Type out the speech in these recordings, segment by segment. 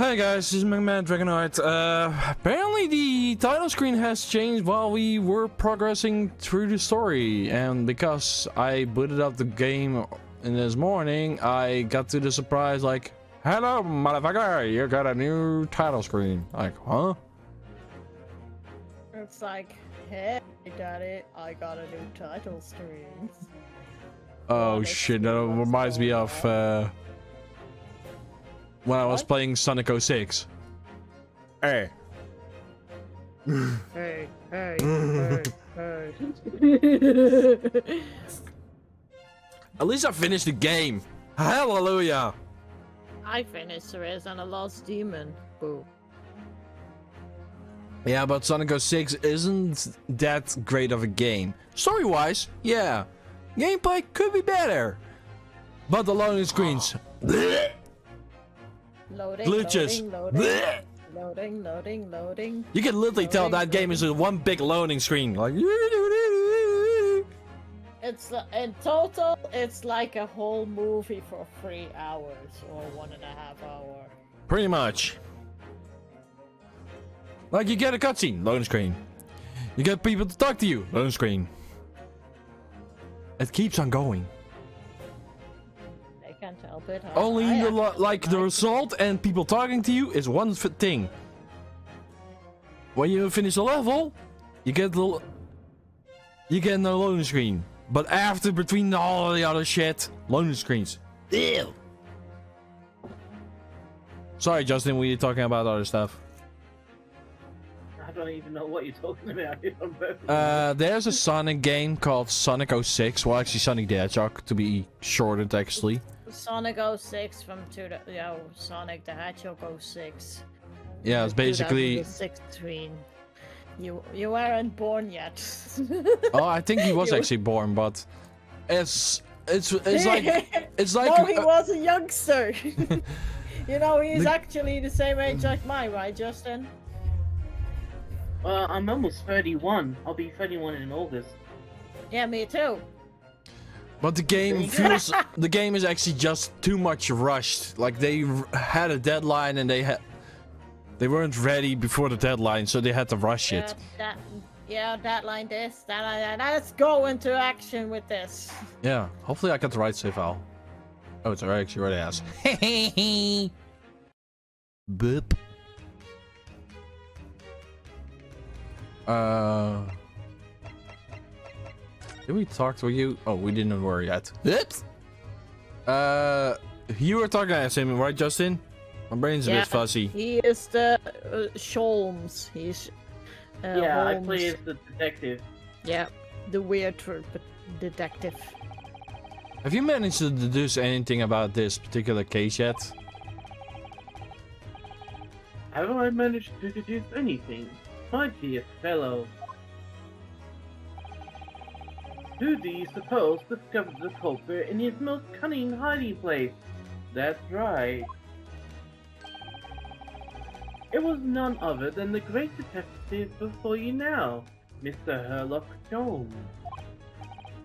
Hi guys, this is MegaDragonoid. Apparently the title screen has changed while we were progressing through the story, and because I booted up the game in this morning, I got to the surprise like, hello motherfucker, you got a new title screen. Like, huh? It's like, hey daddy, I got a new title screen. Oh shit, that reminds me of when I was playing Sonic 06. Hey. Hey. At least I finished the game. Hallelujah. I finished the race and I lost demon. Boo. Yeah, but Sonic 06 isn't that great of a game. Story-wise, yeah. Gameplay could be better. But the loading screens. Loading, Glitches. Loading. You can literally tell that game is one big loading screen. Like, it's in total, it's like a whole movie for 3 hours or 1.5 hours. pretty much. Like, you get a cutscene, loading screen. You get people to talk to you, loading screen. It keeps on going. I can't help it. Only the result and people talking to you is one thing. When you finish a level, you get no loading screen. But after, between all the other shit, loading screens. Ew. Sorry, Justin, we were talking about other stuff. I don't even know what you're talking about. There's a Sonic game called Sonic 06. Well, actually, Sonic the Hedgehog, to be shortened, actually. Sonic 06 from Sonic the Hedgehog 06. Yeah, it's basically. 2016. You weren't born yet. Oh, I think he was actually born, but it's like no, he was a youngster. You know, he's actually the same age like mine, right, Justin? I'm almost 31. I'll be 31 in August. Yeah, me too. But the game feels the game is actually just too much rushed. Like they had a deadline and they weren't ready before the deadline, so they had to rush it. Deadline this, deadline that. Let's go into action with this. Yeah, hopefully I got the right save file. Oh, it's actually already has. Boop. Did we talk to you? Oh, we didn't worry yet. Oops. You were talking to him, right, Justin? My brain's a bit fuzzy. He is the Sholmes. He's yeah, Holmes. I play as the detective. Yeah, the weird detective. Have you managed to deduce anything about this particular case yet? Have I managed to deduce anything? My dear fellow. Who do you suppose discovered the culprit in his most cunning hiding place? That's right. It was none other than the great detective before you now, Mr. Sherlock Holmes.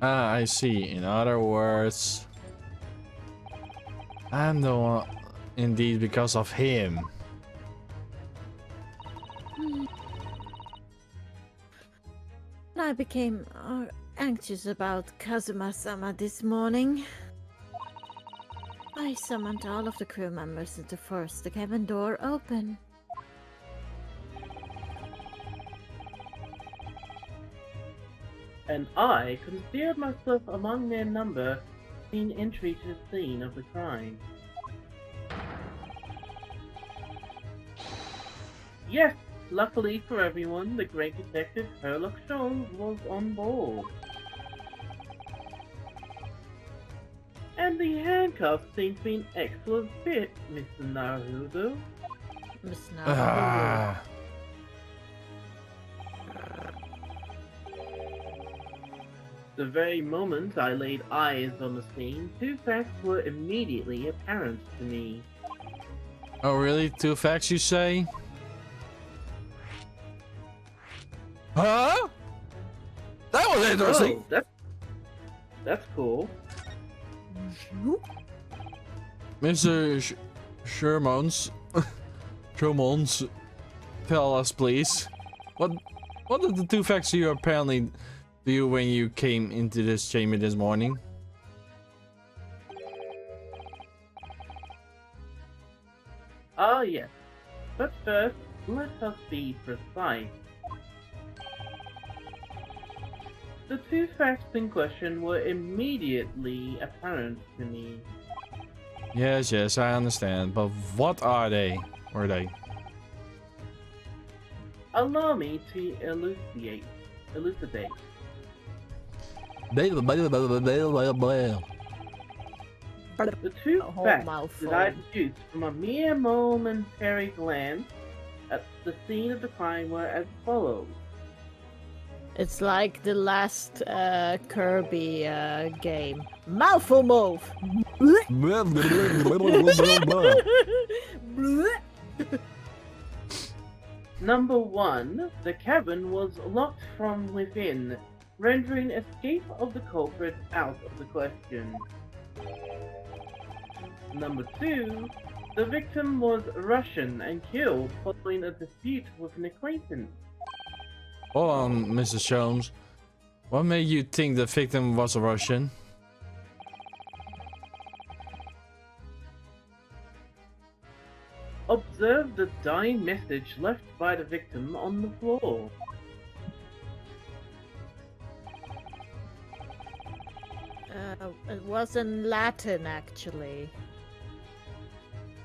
Ah, I see. In other words, I'm the one, indeed, because of him. I became anxious about Kazuma-sama this morning. I summoned all of the crew members to force the cabin door open. And I considered myself among their number, in entry to the scene of the crime. Yes, luckily for everyone, the great detective Sherlock Holmes was on board. And the handcuffs seem to be an excellent fit, Mr. Naruto. Miss Naruto. The very moment I laid eyes on the scene, 2 facts were immediately apparent to me. Oh, really? 2 facts, you say? Huh? That was interesting. Oh, that's cool. Mr. Shermans Tromons, tell us please. What are the 2 facts you apparently do when you came into this chamber this morning? Ah, yes. But first, let us be precise. The 2 facts in question were immediately apparent to me. Yes, I understand. But what are they? Were they? Allow me to elucidate. The 2 A whole facts mouthful. that I deduced from a mere momentary glance at the scene of the crime were as follows. It's like the last Kirby game. Mouthful move! Number 1, the cabin was locked from within, rendering escape of the culprit out of the question. Number 2, the victim was Russian and killed following a dispute with an acquaintance. Hold on, Mrs. Sholmes. What made you think the victim was a Russian? Observe the dying message left by the victim on the floor. It was in Latin, actually.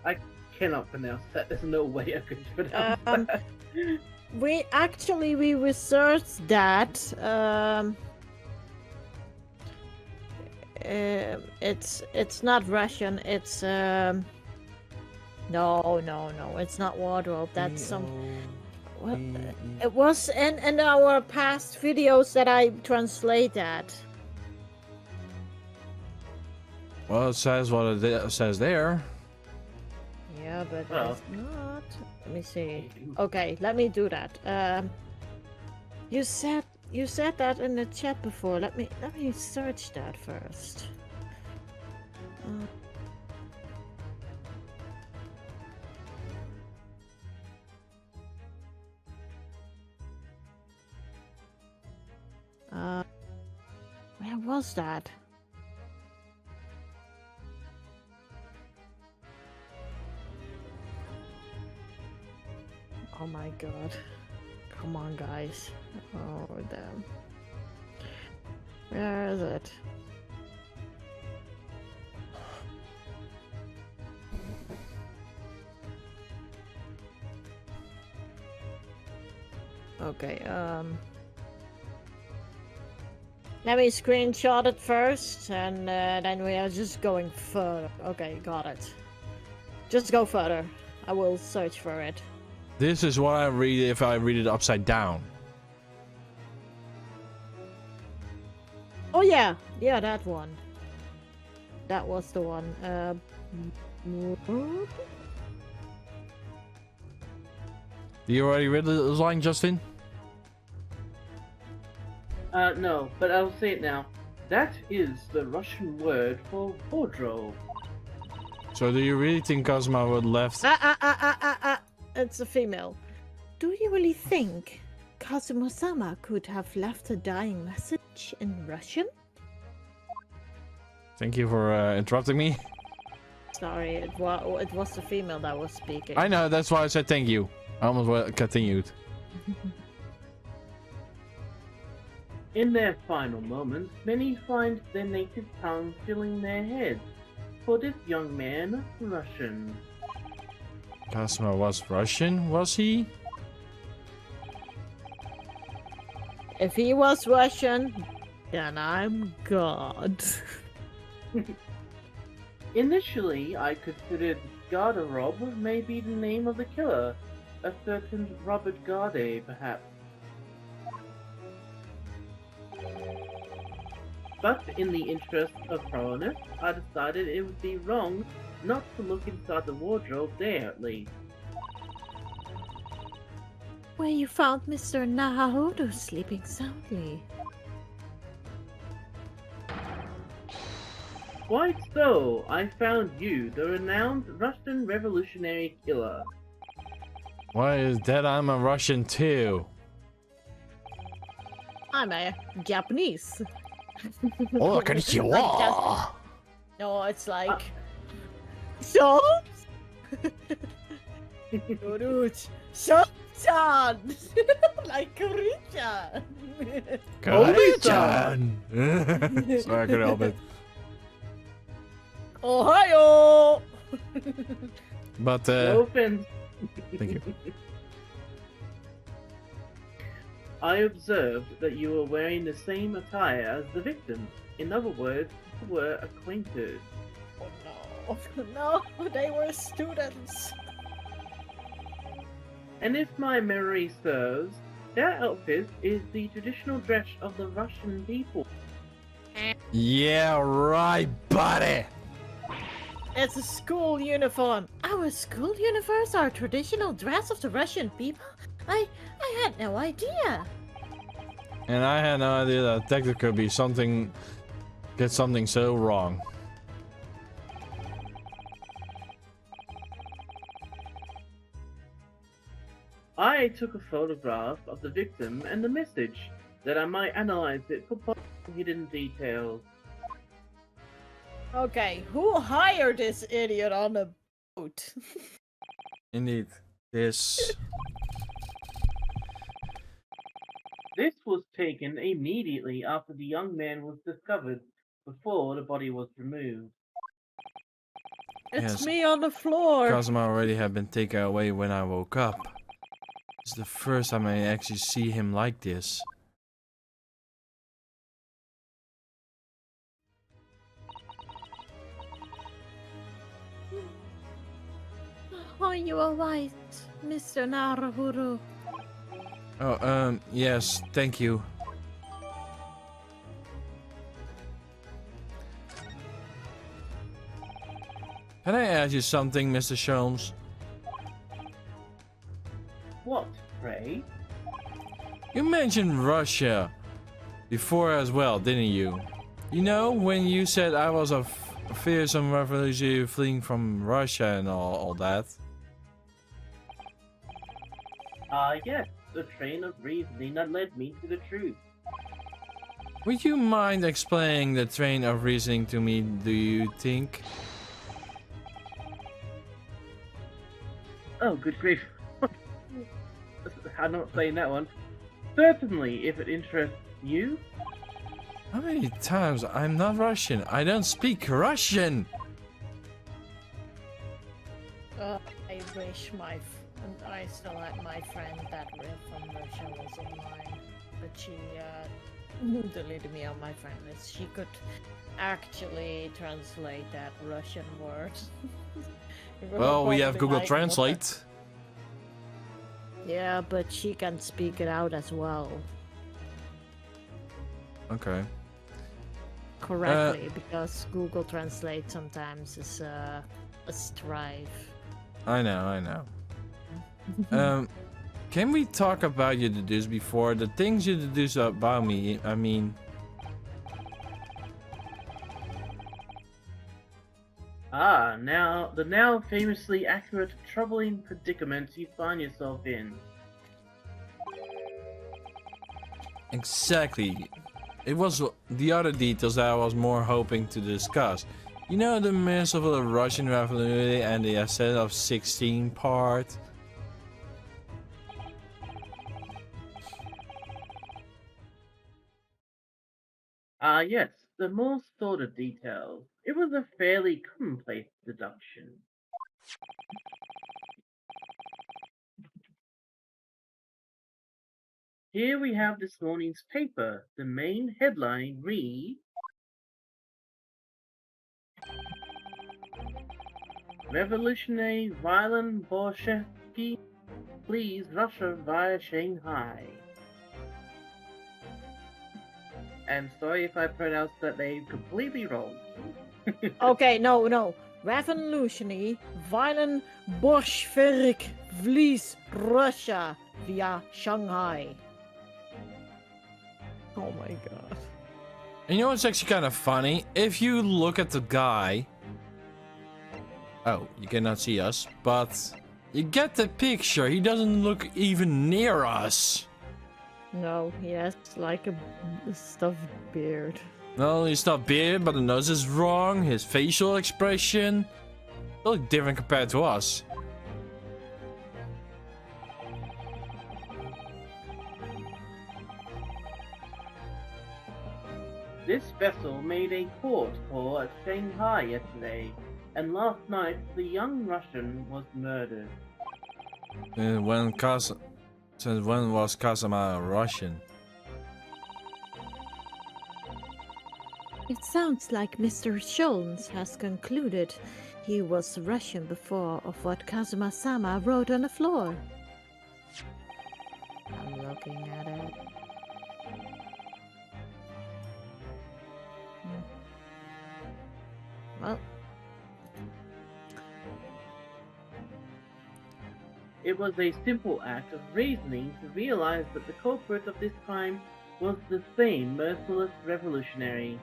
I cannot pronounce that. There's no way I could pronounce that. We researched that. It's not Russian. It's no, it's not wardrobe. That's some. Well, it was in our past videos that I translate that. Well, it says what it says there. Yeah, but Well. it's not. Let me see. Okay, let me do that. You said that in the chat before. Let me search that first. Where was that? Oh my god. Come on, guys. Oh, damn. Where is it? Okay, let me screenshot it first, and then we are just going further. Okay, got it. Just go further. I will search for it. This is what I read if I read it upside down. Oh yeah, yeah, that one. That was the one. You already read the line, Justin? No, but I'll say it now. That is the Russian word for wardrobe. So do you really think Cosmo would left? It's a female. Do you really think Kazuma-sama could have left a dying message in Russian? Thank you for interrupting me. Sorry, it was the female that was speaking. I know, that's why I said thank you. I almost continued. In their final moments, many find their native tongue filling their heads. For this young man, Russian. Cosmo was Russian, was he? If he was Russian, then I'm God. Initially, I considered Garderobe may be the name of the killer. A certain Robert Garde, perhaps. But in the interest of thoroughness, I decided it would be wrong not to look inside the wardrobe there at least. Where you found Mr. Nahahodo sleeping soundly. Quite so, I found you, the renowned Russian revolutionary killer. Why is that? I'm a Russian too. I'm a Japanese. Oh, konnichiwa. No, it's like so. Shot-chan! Like Korea-chan! Korea-chan! Sorry, I couldn't help it. Ohio! But, No offense. thank you. I observed that you were wearing the same attire as the victim. In other words, you were acquainted. Oh no. No, they were students. And if my memory serves, that outfit is the traditional dress of the Russian people. Yeah, right, buddy! It's a school uniform. Our school uniforms are traditional dress of the Russian people? I had no idea. And I had no idea that there could be something... Get something so wrong. I took a photograph of the victim and the message, that I might analyze it for possible hidden details. Okay, who hired this idiot on the boat? Indeed. This... This was taken immediately after the young man was discovered, before the body was removed. It's Yes. me on the floor. Kazuma already had been taken away when I woke up. It's the first time I actually see him like this. Are you alright, Mr. Naruhuru? Oh, yes, thank you. Can I ask you something, Mr. Sholmes? What, pray? You mentioned Russia before as well, didn't you? You know, when you said I was a fearsome revolutionary fleeing from Russia and all that. Yes, the train of reasoning that led me to the truth. Would you mind explaining the train of reasoning to me, do you think? Oh, good grief. I'm not saying that one. Certainly, if it interests you. How many times? I'm not Russian. I don't speak Russian. I wish I still had my friend that from Russia was online, but she deleted me on my friend list. She could actually translate that Russian word. Well, we have Google Translate. Yeah, but she can speak it out as well. Okay. Correctly, because Google Translate sometimes is a strife. I know. Can we talk about you deduced before? The things you deduced about me, I mean... Now, the now famously accurate, troubling predicament you find yourself in. Exactly. It was the other details that I was more hoping to discuss. You know, the merciful Russian Revolution and the ascent of 16 part? Yes, the more sordid details. It was a fairly commonplace deduction. Here we have this morning's paper. The main headline reads, Revolutionary violent Bolsheviki flees Russia via Shanghai. And sorry if I pronounced that name completely wrong. Okay, no. Revolutionary violent Bolshevik flees Russia via Shanghai. Oh my god. And you know what's actually kind of funny? If you look at the guy... Oh, you cannot see us, but... You get the picture. He doesn't look even near us. No, he has like a stuffed beard. Not only his not beard, but the nose is wrong. His facial expression totally different compared to us. This vessel made a port call at Shanghai yesterday, and last night the young Russian was murdered. Since when was Kazama Russian? It sounds like Mr. Scholz has concluded he was Russian before of what Kazuma-sama wrote on the floor. I'm looking at it. Well, It was a simple act of reasoning to realize that the culprit of this crime was the same merciless revolutionary.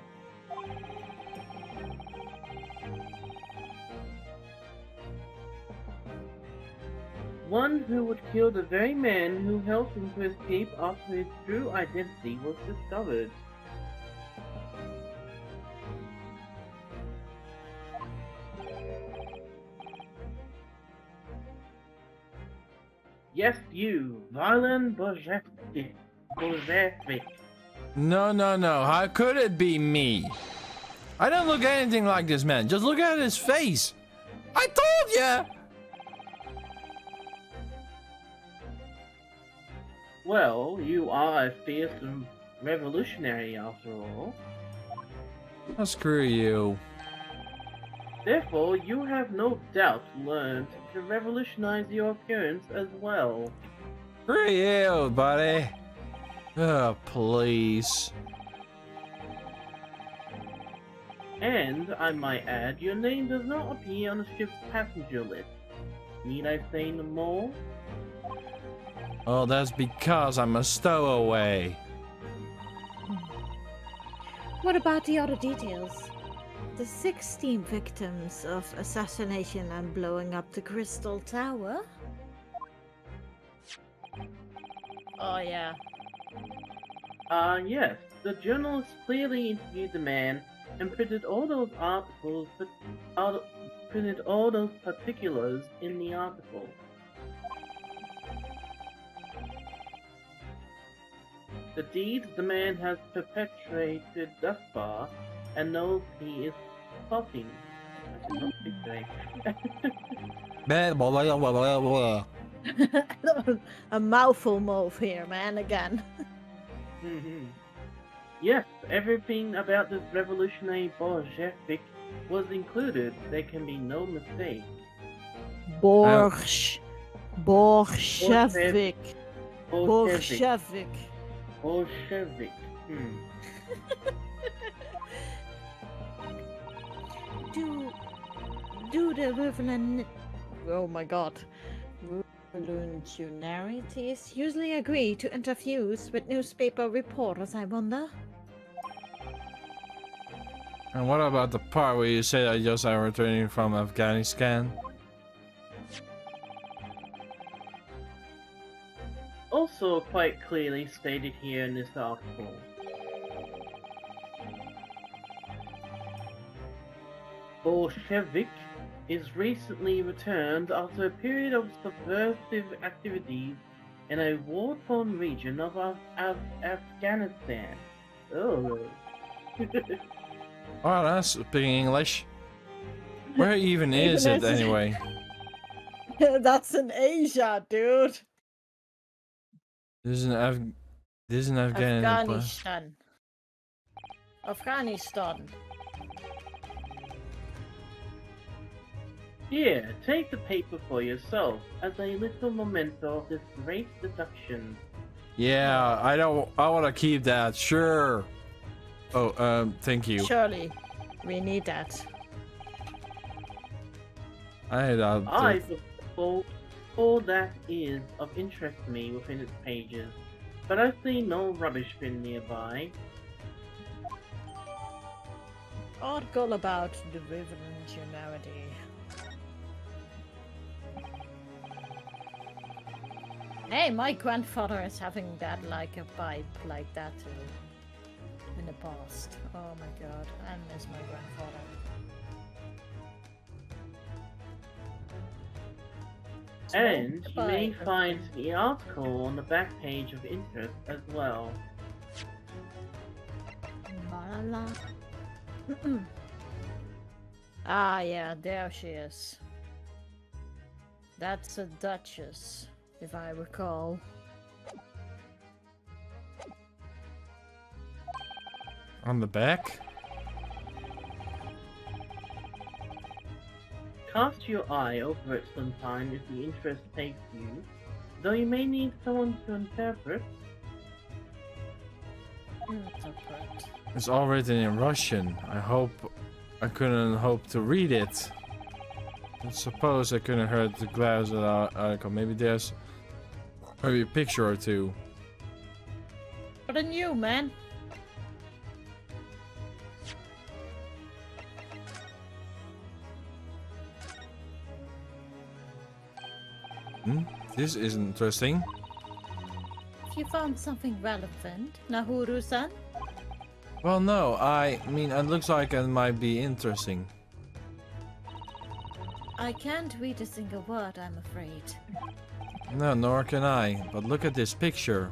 One who would kill the very man who helped him to escape after his true identity was discovered. Yes, you, Violin Bolshevik. No, no, no. How could it be me? I don't look anything like this man. Just look at his face. I told ya! Well, you are a fearsome revolutionary after all. Oh, screw you. Therefore, you have no doubt learned to revolutionize your appearance as well. Screw you, buddy. Oh, please. And, I might add, your name does not appear on the ship's passenger list. Need I say no more? Oh, that's because I'm a stowaway. what about the other details? The 16 victims of assassination and blowing up the Crystal Tower? Oh yeah. Yes. The journalist clearly interviewed the man and printed all those articles, printed all those particulars in the article. The deeds the man has perpetrated thus far, and knows he is plotting. I cannot speak today. A mouthful move here, man, again. Yes, everything about this revolutionary Bolshevik was included. There can be no mistake. Bolshevik. Bolshevik. Bolshevik. Bolshevik. Do the oh my god. Revolutionaries usually agree to interviews with newspaper reporters, I wonder? And what about the part where you said I just am returning from Afghanistan? Also quite clearly stated here in this article. Bolshevik is recently returned after a period of subversive activities in a war-torn region of Afghanistan. Oh. Oh, that's speaking English. Where even is it anyway? That's in Asia, dude. This is an Afghanistan. Afghanistan. Here, take the paper for yourself as a little memento of this great deduction. Yeah, I want to keep that. Sure. Oh, thank you. Surely, we need that. I all that is of interest to me within its pages, but I see no rubbish bin nearby. Article about the revolutionary. Hey, my grandfather is having that like a pipe like that too. In the past. Oh my god, I miss my grandfather. And you may Bye. find the article on the back page of interest as well. Malala. Ah, yeah, there she is. That's a duchess, if I recall. On the back? Cast your eye over it sometime if the interest takes you, though you may need someone to interpret. Interpret. It's all written in Russian. I couldn't hope to read it. I suppose I couldn't hurt to glance at the article. Maybe there's maybe a picture or two. What than you, man? This is interesting. If you found something relevant, Nahuru-san? Well, no, I mean, it looks like it might be interesting. I can't read a single word, I'm afraid. No, nor can I. But look at this picture.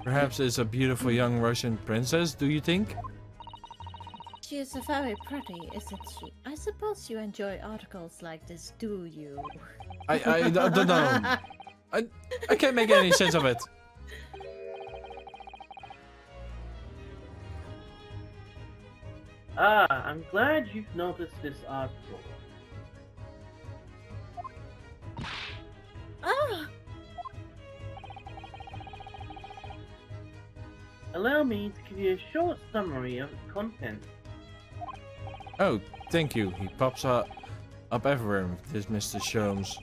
Perhaps it's a beautiful young Russian princess, do you think? She is very pretty, isn't she? I suppose you enjoy articles like this, do you? I don't know. I can't make any sense of it. Ah, I'm glad you've noticed this article. Ah! Allow me to give you a short summary of its content. Oh, thank you. He pops up everywhere, this Mr. Sholmes.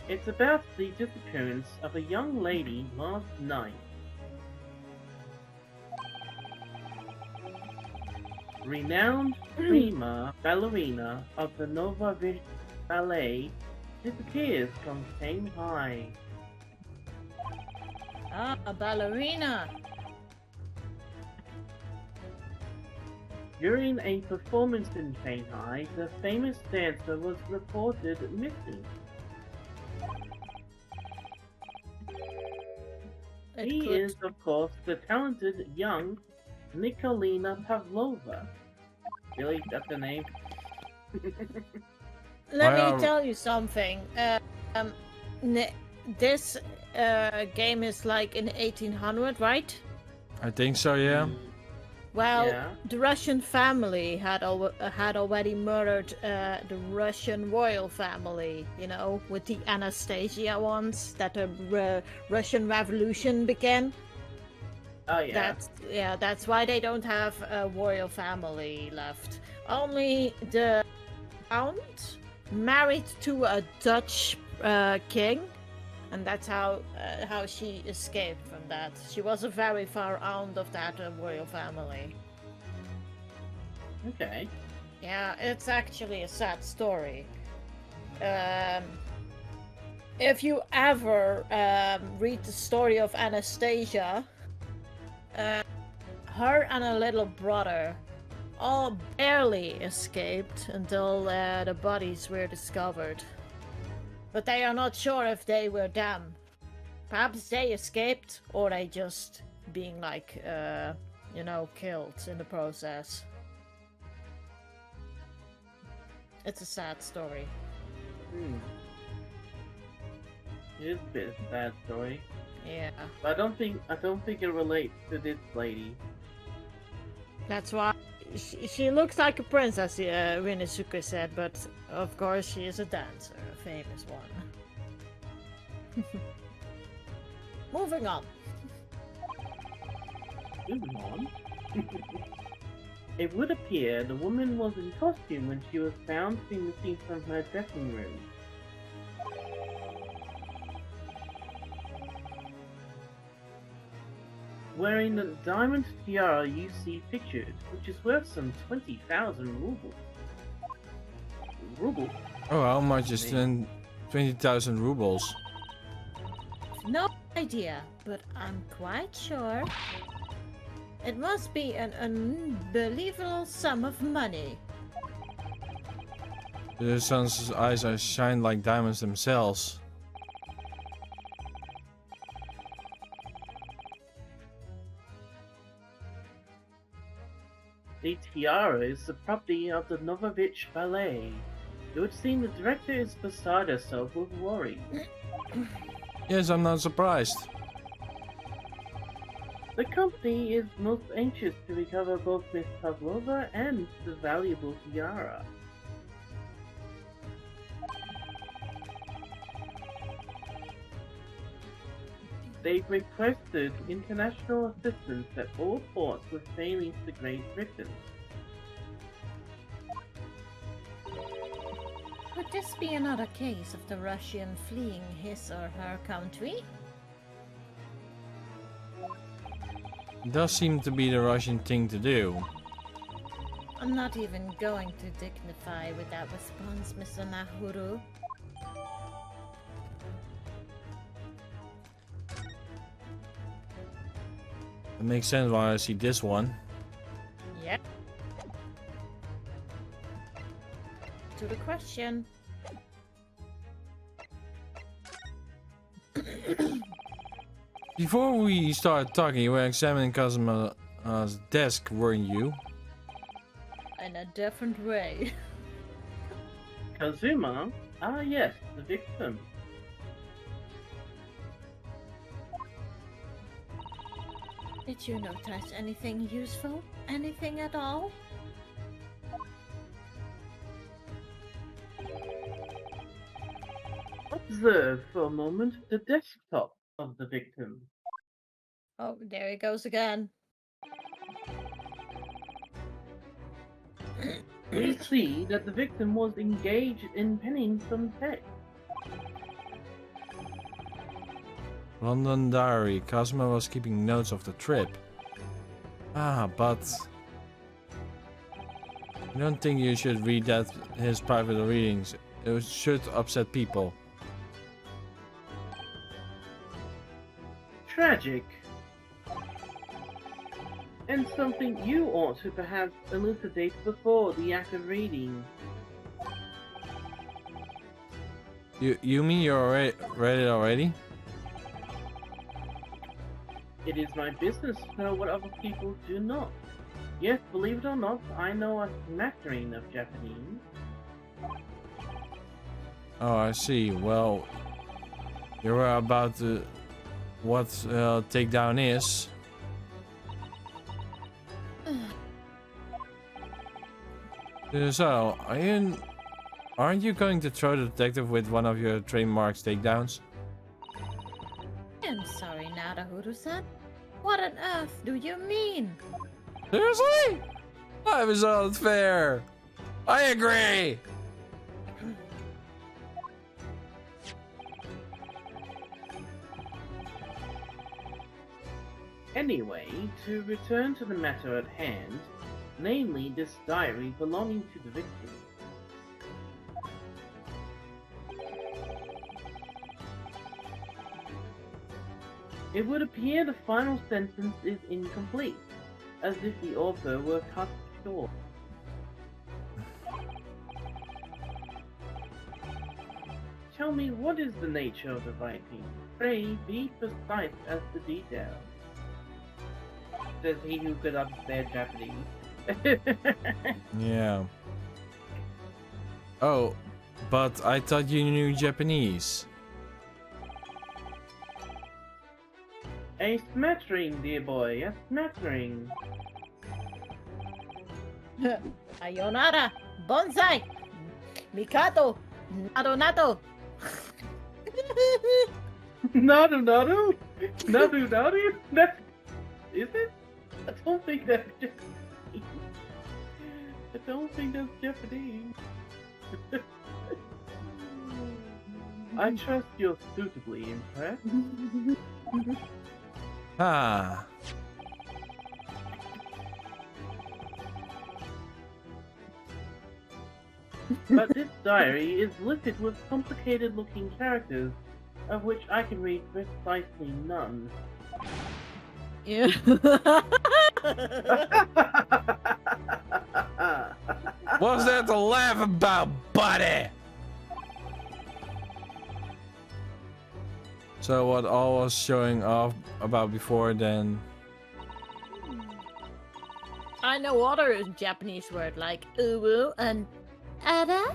It's about the disappearance of a young lady last night. Renowned prima ballerina of the Novovich Ballet disappears from Shanghai. Ah, a ballerina! During a performance in Shanghai, the famous dancer was reported missing. He is, of course, the talented young Nikolina Pavlova. Really? That's the name? Let me tell you something. This game is like in 1800, right? I think so, yeah. Well, Yeah. the Russian family had already murdered the Russian royal family, you know, with the Anastasia ones that the Russian Revolution began. Oh yeah. That's why they don't have a royal family left. Only the aunt married to a Dutch king, and that's how she escaped from that. She was a very far aunt of that royal family. Okay. Yeah, it's actually a sad story. If you ever read the story of Anastasia, her and her little brother all barely escaped until the bodies were discovered. But they are not sure if they were them. Perhaps they escaped, or they just being like, you know, killed in the process. It's a sad story. It is a bit of a sad story. Yeah. But I don't think it relates to this lady. That's why she looks like a princess, Rinnesuke said, but of course she is a dancer, a famous one. Moving on. Moving on. It would appear the woman was in costume when she was found to be missing from her dressing room. wearing the diamond tiara you see pictured, which is worth some 20,000 rubles. Rubles? Oh, how much is 20,000 rubles? No idea, but I'm quite sure it must be an unbelievable sum of money. The sun's eyes are shine like diamonds themselves. The tiara is the property of the Novovich Ballet. It would seem the director is beside herself with worry. Yes, I'm not surprised. The company is most anxious to recover both Miss Pavlova and the valuable tiara. They've requested international assistance at all ports with failings to grave victims. Could this be another case of the Russian fleeing his or her country? Does seem to be the Russian thing to do. I'm not even going to dignify with that response, Mr. Nahuru. It makes sense why I see this one. Yep. To the question. Before we start talking, you were examining Kazuma's desk, weren't you? In a different way. Kazuma? Ah yes, the victim. Did you notice anything useful? Anything at all? Observe for a moment the desktop of the victim. Oh, there he goes again. We see that the victim was engaged in penning some text. London diary. Kazuma was keeping notes of the trip. Ah, but I don't think you should read his private readings. It should upset people. Tragic. And something you ought to perhaps elucidate before the act of reading. You mean you already read it already? It is my business to know what other people do not. Yes, believe it or not, I know a smattering of Japanese. Oh, I see. Well, you were about to what takedown is. So, aren't you going to throw the detective with one of your trademark takedowns? I'm sorry, Narahuru-san. What on earth do you mean? Seriously? Life is unfair. I agree. Anyway, to return to the matter at hand, namely this diary belonging to the victim. It would appear the final sentence is incomplete, as if the author were cut short. Tell me, what is the nature of the writing? Pray be precise as to details. Says he who could understand Japanese. Yeah. Oh, but I thought you knew Japanese. A smattering, dear boy, a smattering. Sayonara, bonsai, Mikado, Nado. Nadu nadu? Nadu nadu? That's... Is it? I don't think that's Japanese. I don't think that's Japanese. I trust you're suitably impressed. Ah, But this diary is littered with complicated looking characters, of which I can read precisely none. Yeah. What's that to laugh about, buddy? So what all was showing off about before then? I know other Japanese word like uwu and ada.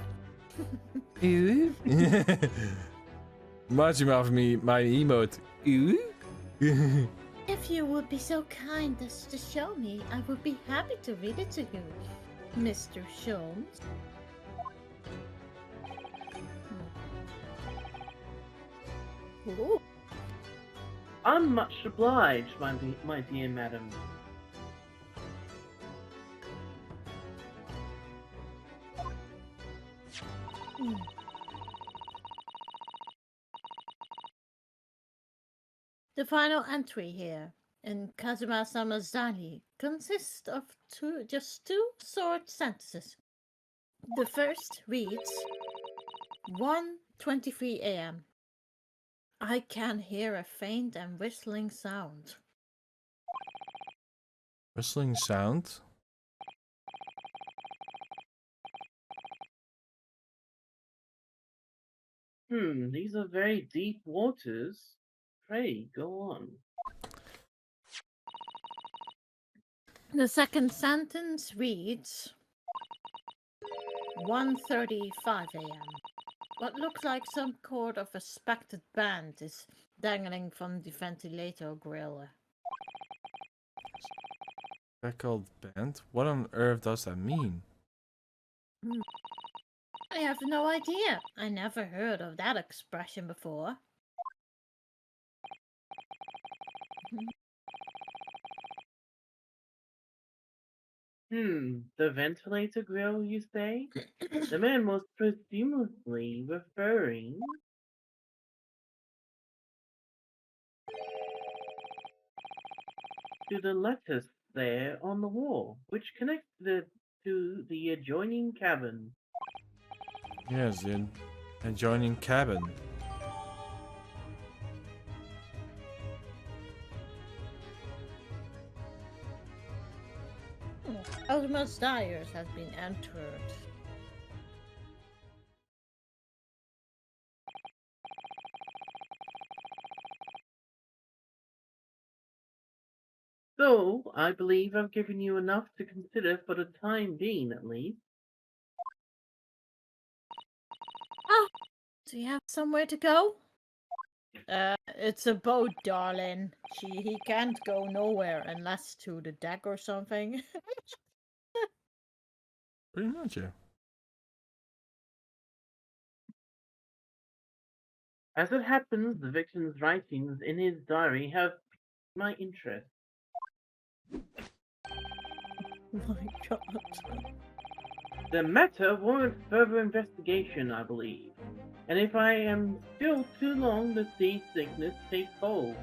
Ooh. Reminds me of my emote. Ooh. If you would be so kind as to show me, I would be happy to read it to you, Mr. Sholmes. Ooh. I'm much obliged, my dear madam. The final entry here in Kazuma-sama's diary consists of just two short sentences. The first reads, 1:23 a.m. I can hear a faint and whistling sound. Whistling sound? These are very deep waters. Pray, go on. The second sentence reads, 1:35 a.m. What looks like some cord of a spectred band is dangling from the ventilator grill. Speckled band? What on earth does that mean? I have no idea. I never heard of that expression before. The ventilator grill, you say? The man was presumably referring to the lettuce there on the wall, which connects to the adjoining cabin. Yes, the adjoining cabin. Ultima's Dyers has been entered. So, I believe I've given you enough to consider for the time being, at least. Oh, do you have somewhere to go? It's a boat, darling. He can't go nowhere unless to the deck or something. Pretty much, yeah. As it happens, the victim's writings in his diary have my interest. My God. The matter warrants further investigation, I believe. And if I am still too long, the seasickness takes hold.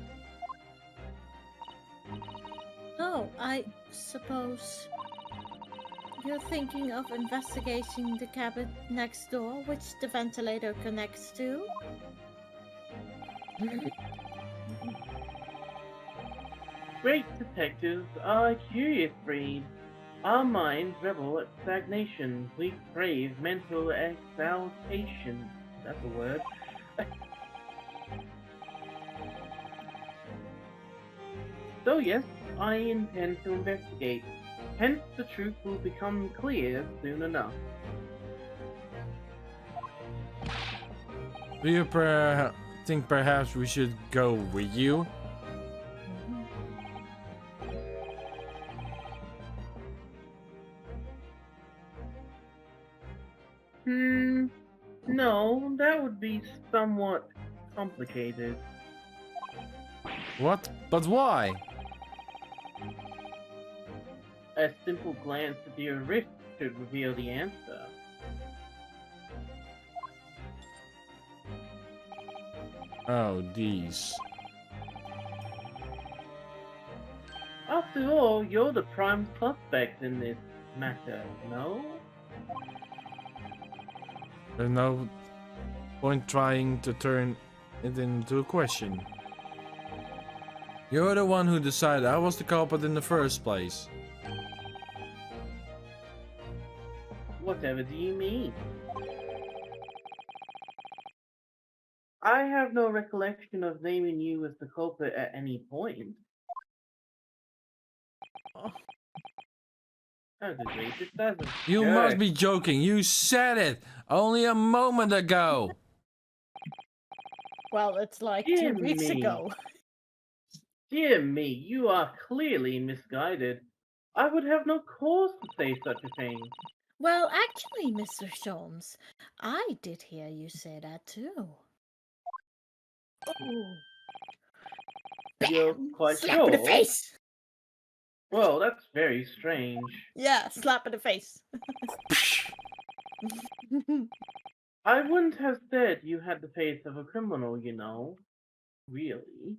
Oh, I suppose you're thinking of investigating the cabin next door, which the ventilator connects to? Great detectives are a curious breed. Our minds revel at stagnation. We crave mental exaltation. That's a word. So yes, I intend to investigate. Hence, the truth will become clear soon enough. Do you think perhaps we should go with you? No, that would be somewhat complicated. What? But why? A simple glance at your wrist should reveal the answer. Oh, these. After all, you're the prime suspect in this matter, no? There's no point trying to turn it into a question. You're the one who decided I was the culprit in the first place. Whatever do you mean? I have no recollection of naming you as the culprit at any point. Oh. That is racist, that's a You jerk. must be joking. You said it only a moment ago. Well, it's like Dear 2 weeks me. ago. Dear me, you are clearly misguided. I would have no cause to say such a thing. Well, actually, Mr. Sholmes, I did hear you say that too. Ooh. You're Bam! quite Slap in the sure? face! Well, that's very strange. Yeah, slap in the face. I wouldn't have said you had the face of a criminal, you know. Really.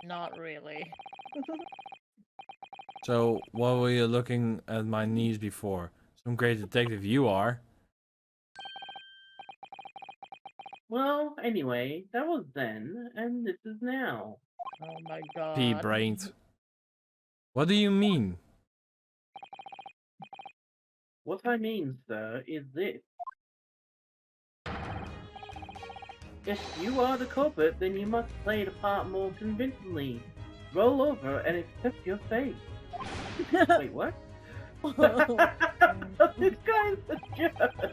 Not really. So, what were you looking at my knees before? Some great detective you are. Well, anyway, that was then, and this is now. Oh my god. Pea-brained. What do you mean? What I mean, sir, is this. If you are the culprit, then you must play the part more convincingly. Roll over and accept your fate. Wait, what? This guy's a jerk.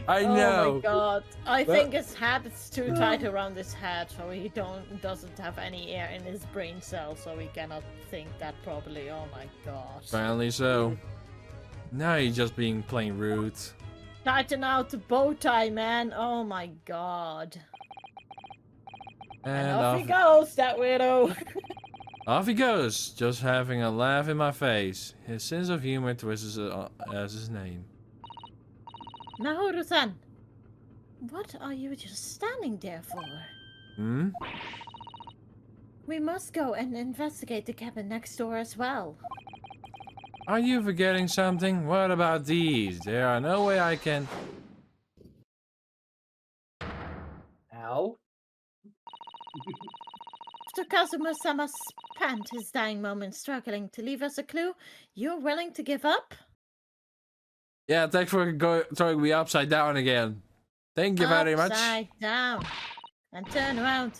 I Oh know. my god. I Well- think his hat is too tight around his head, so he doesn't have any air in his brain cells, so he cannot think that properly. Oh my god. Apparently so. Now you're just being plain rude. Tighten out the bow tie, man. Oh my god. And Off he goes, that weirdo. off he goes, just having a laugh in my face. His sense of humor twists as his name. Naoru-san, what are you just standing there for? Hmm? We must go and investigate the cabin next door as well. Are you forgetting something? What about these? There are no way I can... Ow. After Kazuma-sama spent his dying moments struggling to leave us a clue, you're willing to give up? Yeah, thanks for throwing me upside down again. Thank you very much. Upside down. And turn around.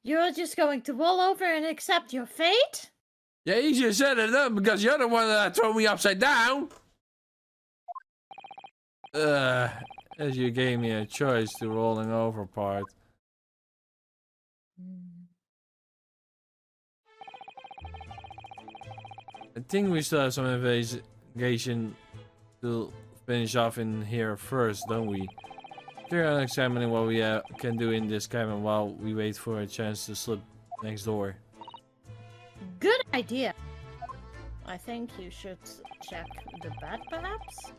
You're just going to roll over and accept your fate? Yeah, you should set it up because you're the one that threw me upside down. As you gave me a choice to rolling over part. I think we still have some investigation to finish off in here first, don't we? Clear on examining what we can do in this cabin while we wait for a chance to slip next door. Good idea. I think you should check the bed, perhaps?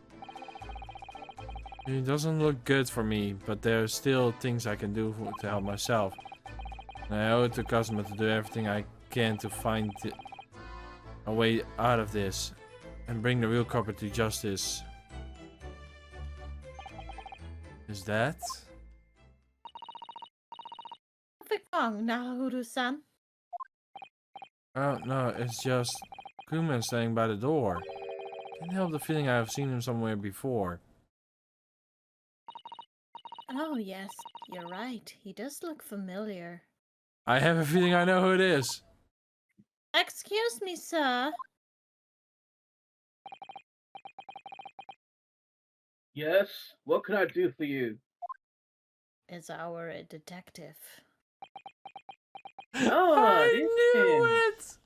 It doesn't look good for me, but there are still things I can do to help myself. And I owe it to customer to do everything I can to find a way out of this and bring the real culprit to justice. Is that? Nothing wrong, Naoru-san. Oh no, it's just Kuman standing by the door. Can't help the feeling I have seen him somewhere before. Oh yes, you're right. He does look familiar. I have a feeling I know who it is. Excuse me, sir. Yes, what can I do for you? Is our detective. Oh, I it's knew him. it!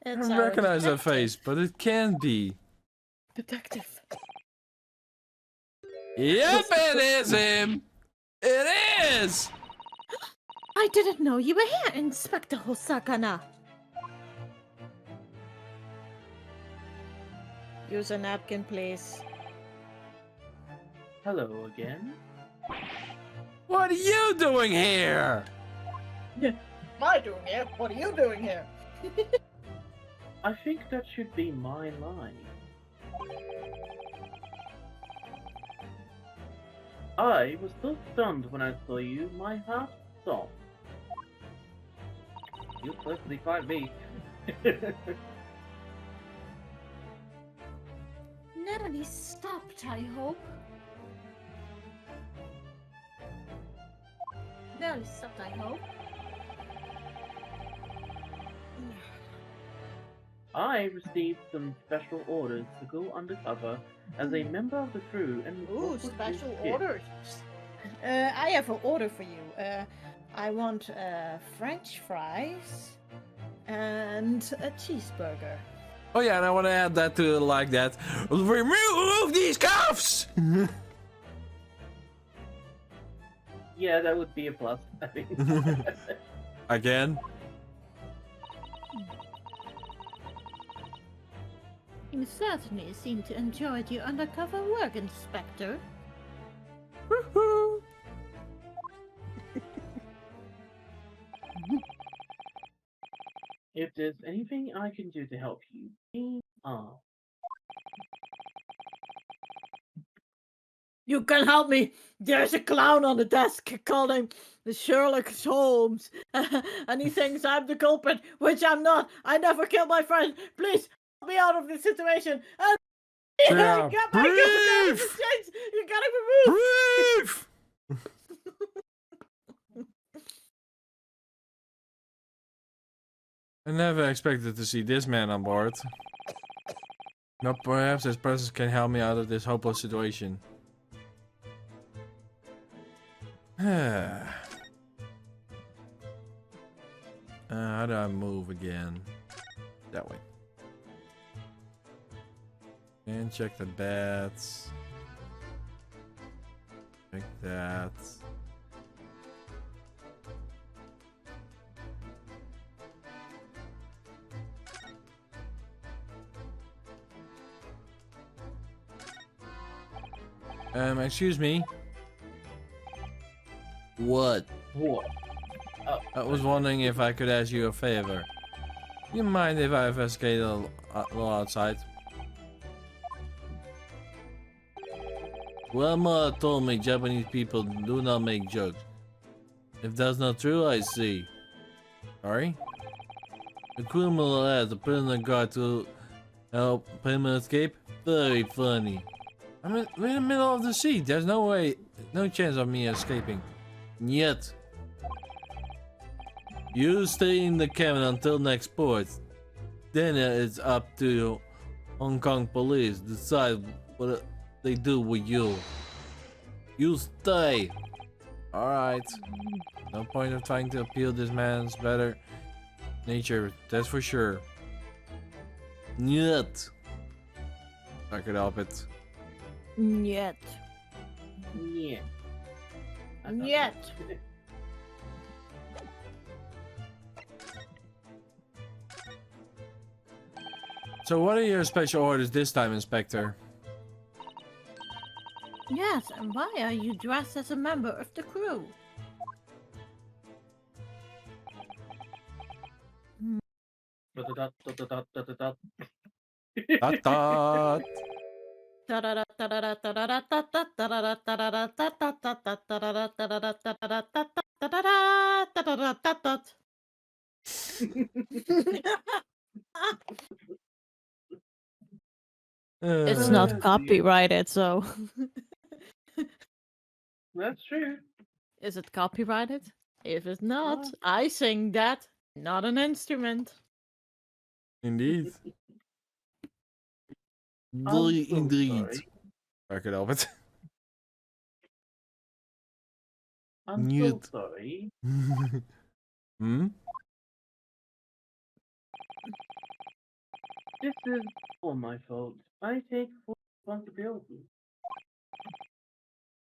It's I our recognize that detective. face, but it can't be. Detective. Yep, it is him! It is! I didn't know you were here, Inspector Hosakana. Use a napkin, please. Hello again. What are you doing here? Am I doing here? What are you doing here? I think that should be my line. I was so stunned when I saw you, my heart stopped. You'll perfectly find me. Nearly stopped, I hope. Nearly stopped, I hope. I received some special orders to go undercover as a member of the crew and Ooh, work with special this ship. orders. I have an order for you. I want French fries and a cheeseburger. Oh yeah, and I want to add that to like that. Remove these cuffs! Yeah, that would be a plus, I think. Again? You certainly seem to enjoy your undercover work, Inspector. Woohoo! If there's anything I can do to help you, please ask. You can help me. There's a clown on the desk calling Sherlock Holmes, and he thinks I'm the culprit, which I'm not. I never killed my friend. Please help me out of this situation. And Sira, breathe! You gotta remove. Breathe! I never expected to see this man on board. Now perhaps his presence can help me out of this hopeless situation. How do I move again? That way. And check the bats. Check that. Excuse me. What? What? Oh, I was wondering if I could ask you a favor. You mind if I investigate a little outside? Well, mother told me Japanese people do not make jokes. If that's not true, I see. Sorry? The criminal asked the prisoner guard to help him escape? Very funny. We're in the middle of the sea. There's no way, no chance of me escaping. Yet. You stay in the cabin until next port. Then it's up to Hong Kong police to decide what they do with you. You stay. Alright. No point of trying to appeal this man's better nature, that's for sure. Yet. I could help it. Yet. yeah. Yet. So what are your special orders this time, Inspector? Yes, and why are you dressed as a member of the crew? Dot dot. It's not copyrighted, so. That's true. Is it copyrighted? If it's not, I sing that, not an instrument. Indeed. I'm so Indeed. sorry. I could help it. I'm so Newt. sorry. Hmm? This is all my fault. I take full responsibility.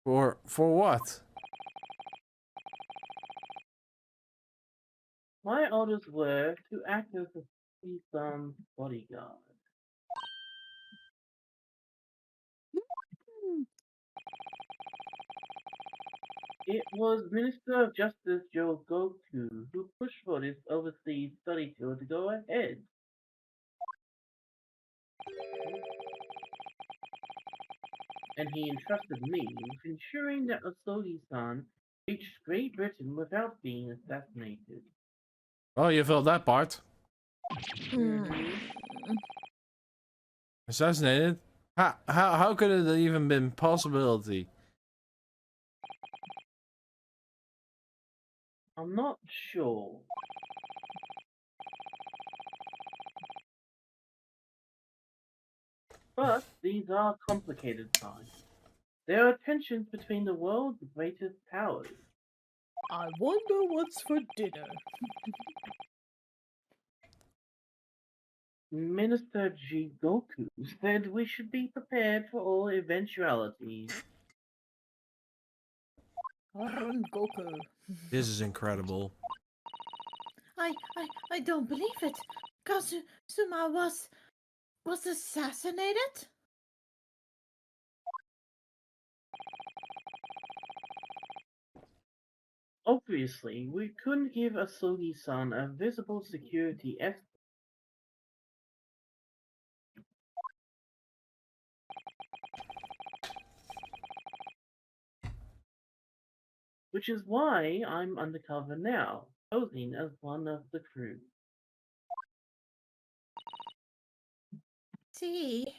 For what? My orders were to act as a son's bodyguard. It was Minister of Justice Joe Goku who pushed for this overseas study tour to go ahead. and he entrusted me with ensuring that Osogi-san reached Great Britain without being assassinated. Oh, you filled that part. Hmm. Assassinated? How could it even been possibility? I'm not sure. But these are complicated times. There are tensions between the world's greatest powers. I wonder what's for dinner. Minister Jigoku said we should be prepared for all eventualities. Goku. This is incredible. I don't believe it. Kazuma was assassinated? Obviously, we couldn't give Asogi-san a visible security escort. Which is why I'm undercover now, posing as one of the crew. See?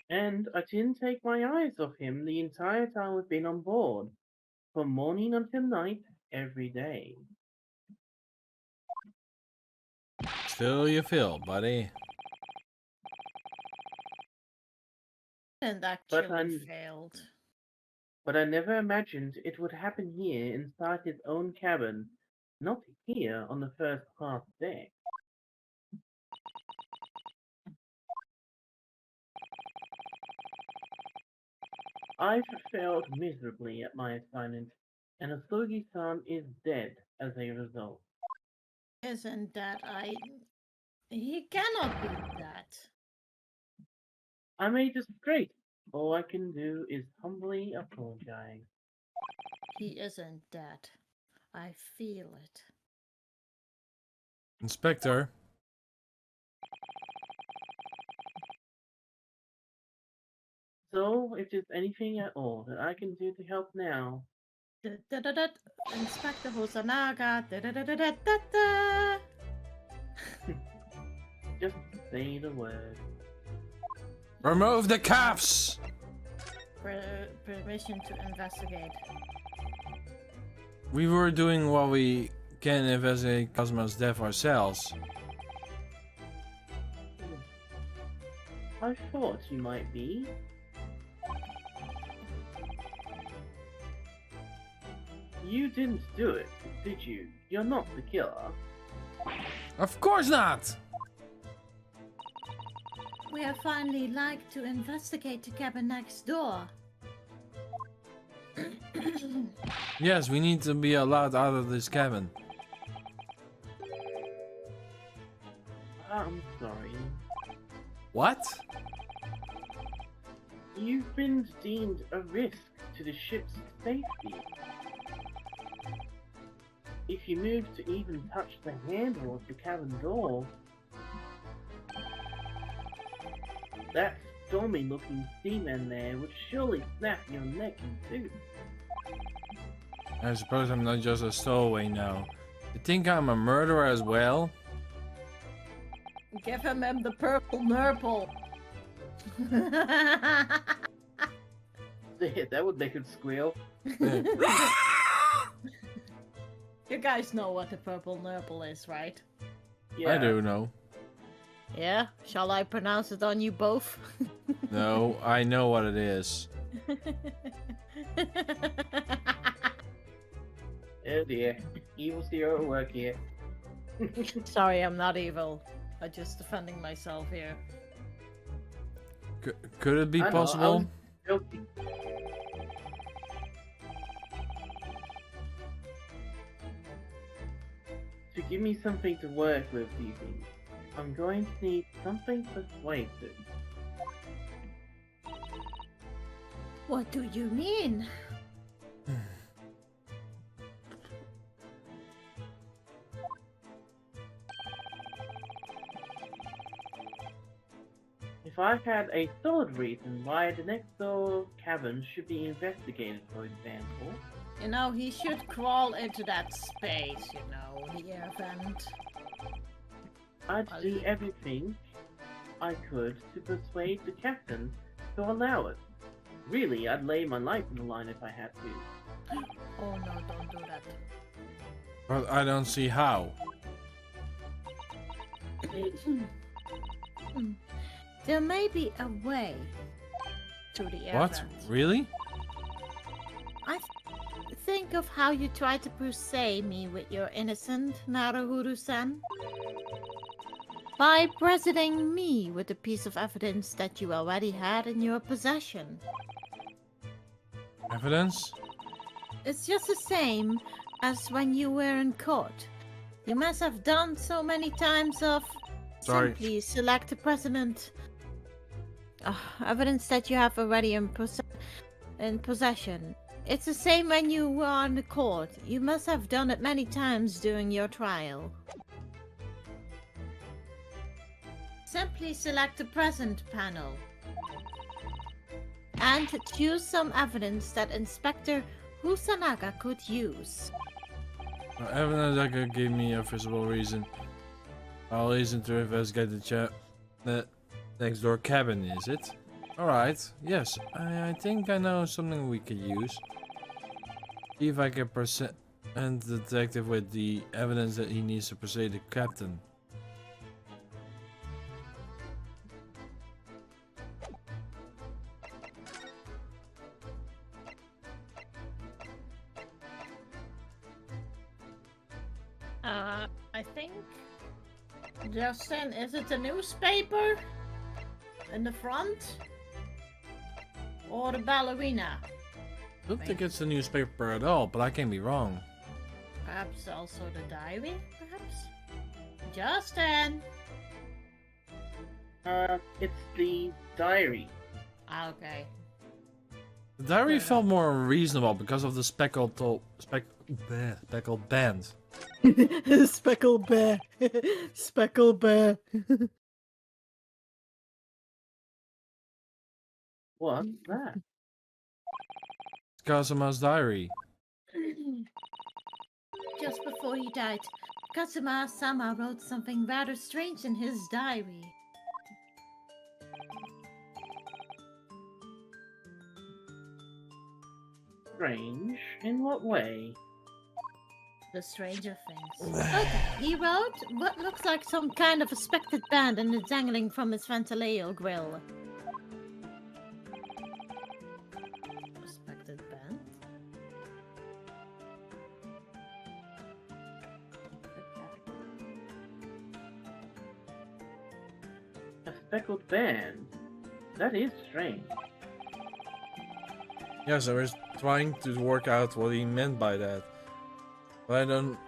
And I didn't take my eyes off him the entire time we've been on board, from morning until night, every day. Still you feel, buddy. And actually failed. But I never imagined it would happen here inside his own cabin, not here on the first class deck. I've failed miserably at my assignment, and Asogi-san is dead as a result. Isn't that He cannot be that. I made this great. All I can do is humbly apologize. He isn't dead. I feel it. Inspector. So, if there's anything at all that I can do to help now, Inspector Hosanaga. just say the word. Remove the cuffs! Permission to investigate. We were doing what we can investigate Kazuma's death ourselves. I thought you might be. You didn't do it, did you? You're not the killer. Of course not! We have finally like to investigate the cabin next door. Yes, we need to be allowed out of this cabin. I'm sorry. What? You've been deemed a risk to the ship's safety. If you move to even touch the handle of the cabin door, that stormy-looking seaman there would surely snap your neck in two. I suppose I'm not just a stowaway now. You think I'm a murderer as well? Give him the purple nurple. That would make him squeal. You guys know what the purple nurple is, right? Yeah. I do know. Yeah? Shall I pronounce it on you both? No, I know what it is. Oh dear. Evil's hero at work here. Sorry, I'm not evil. I'm just defending myself here. Could it be I know, possible? I was joking. To give me something to work with, do you think? I'm going to need something persuasive. What do you mean? if I had a solid reason why the next door cabin should be investigated, for example. You know, he should crawl into that space, you know, the air vent. I'd do everything I could to persuade the captain to allow it. Really, I'd lay my life on the line if I had to. Oh no, don't do that. But I don't see how. There may be a way to the air What? vent. Really? Think of how you tried to persuade me with your innocent Naruhuru-san. By presenting me with a piece of evidence that you already had in your possession. Evidence? It's just the same as when you were in court. You must have done so many times of simply select the president. Evidence that you have already in possession. It's the same when you were on the court. You must have done it many times during your trial. Simply select the present panel. And choose some evidence that Inspector Husanaga could use. Evidence that could give me a visible reason. I'll listen to investigate the next door cabin, is it? Alright, yes, I think I know something we could use. See if I can present the detective with the evidence that he needs to persuade the captain. I think... Justin, is it a newspaper? In the front? Or the ballerina? I don't think it's a newspaper at all, but I can be wrong. Perhaps also the diary, perhaps? Justin! It's the diary. Okay. The diary Yeah. felt more reasonable because of the speckled band. Speckle bear. Speckle bear. What's that? It's Kazuma's diary. Just before he died, Kazuma-sama wrote something rather strange in his diary. Strange? In what way? The stranger things. Okay, he wrote what looks like some kind of a spectred band and it's dangling from his ventilation grill. A spectred band? A speckled band? That is strange. Yes, I was trying to work out what he meant by that. But I don't...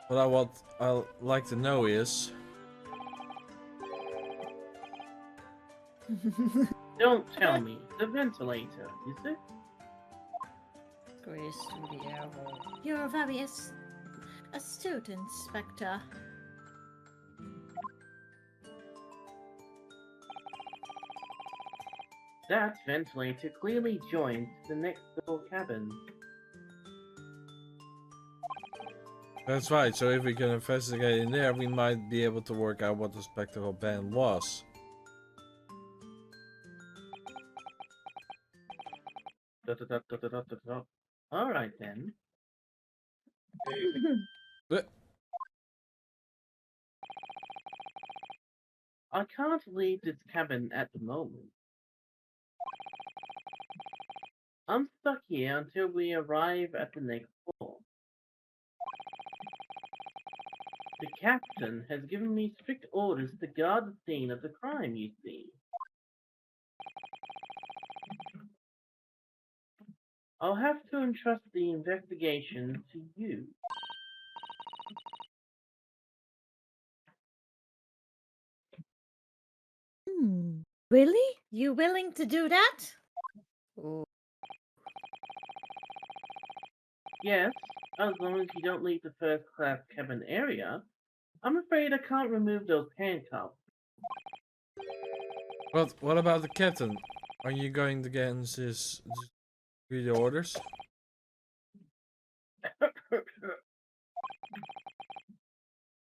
what I'd like to know is... Don't tell me. The ventilator, is it? Grace to the air hole. You're a very astute, Inspector. That ventilator clearly joins the next door cabin. That's right, so if we can investigate in there, we might be able to work out what the spectral band was. Alright then. I can't leave this cabin at the moment. I'm stuck here until we arrive at the next floor. The captain has given me strict orders to guard the scene of the crime, you see. I'll have to entrust the investigation to you. Really? You willing to do that? Ooh. Yes, as long as you don't leave the first class cabin area. I'm afraid I can't remove those handcuffs. What about the captain? Are you going against his read orders?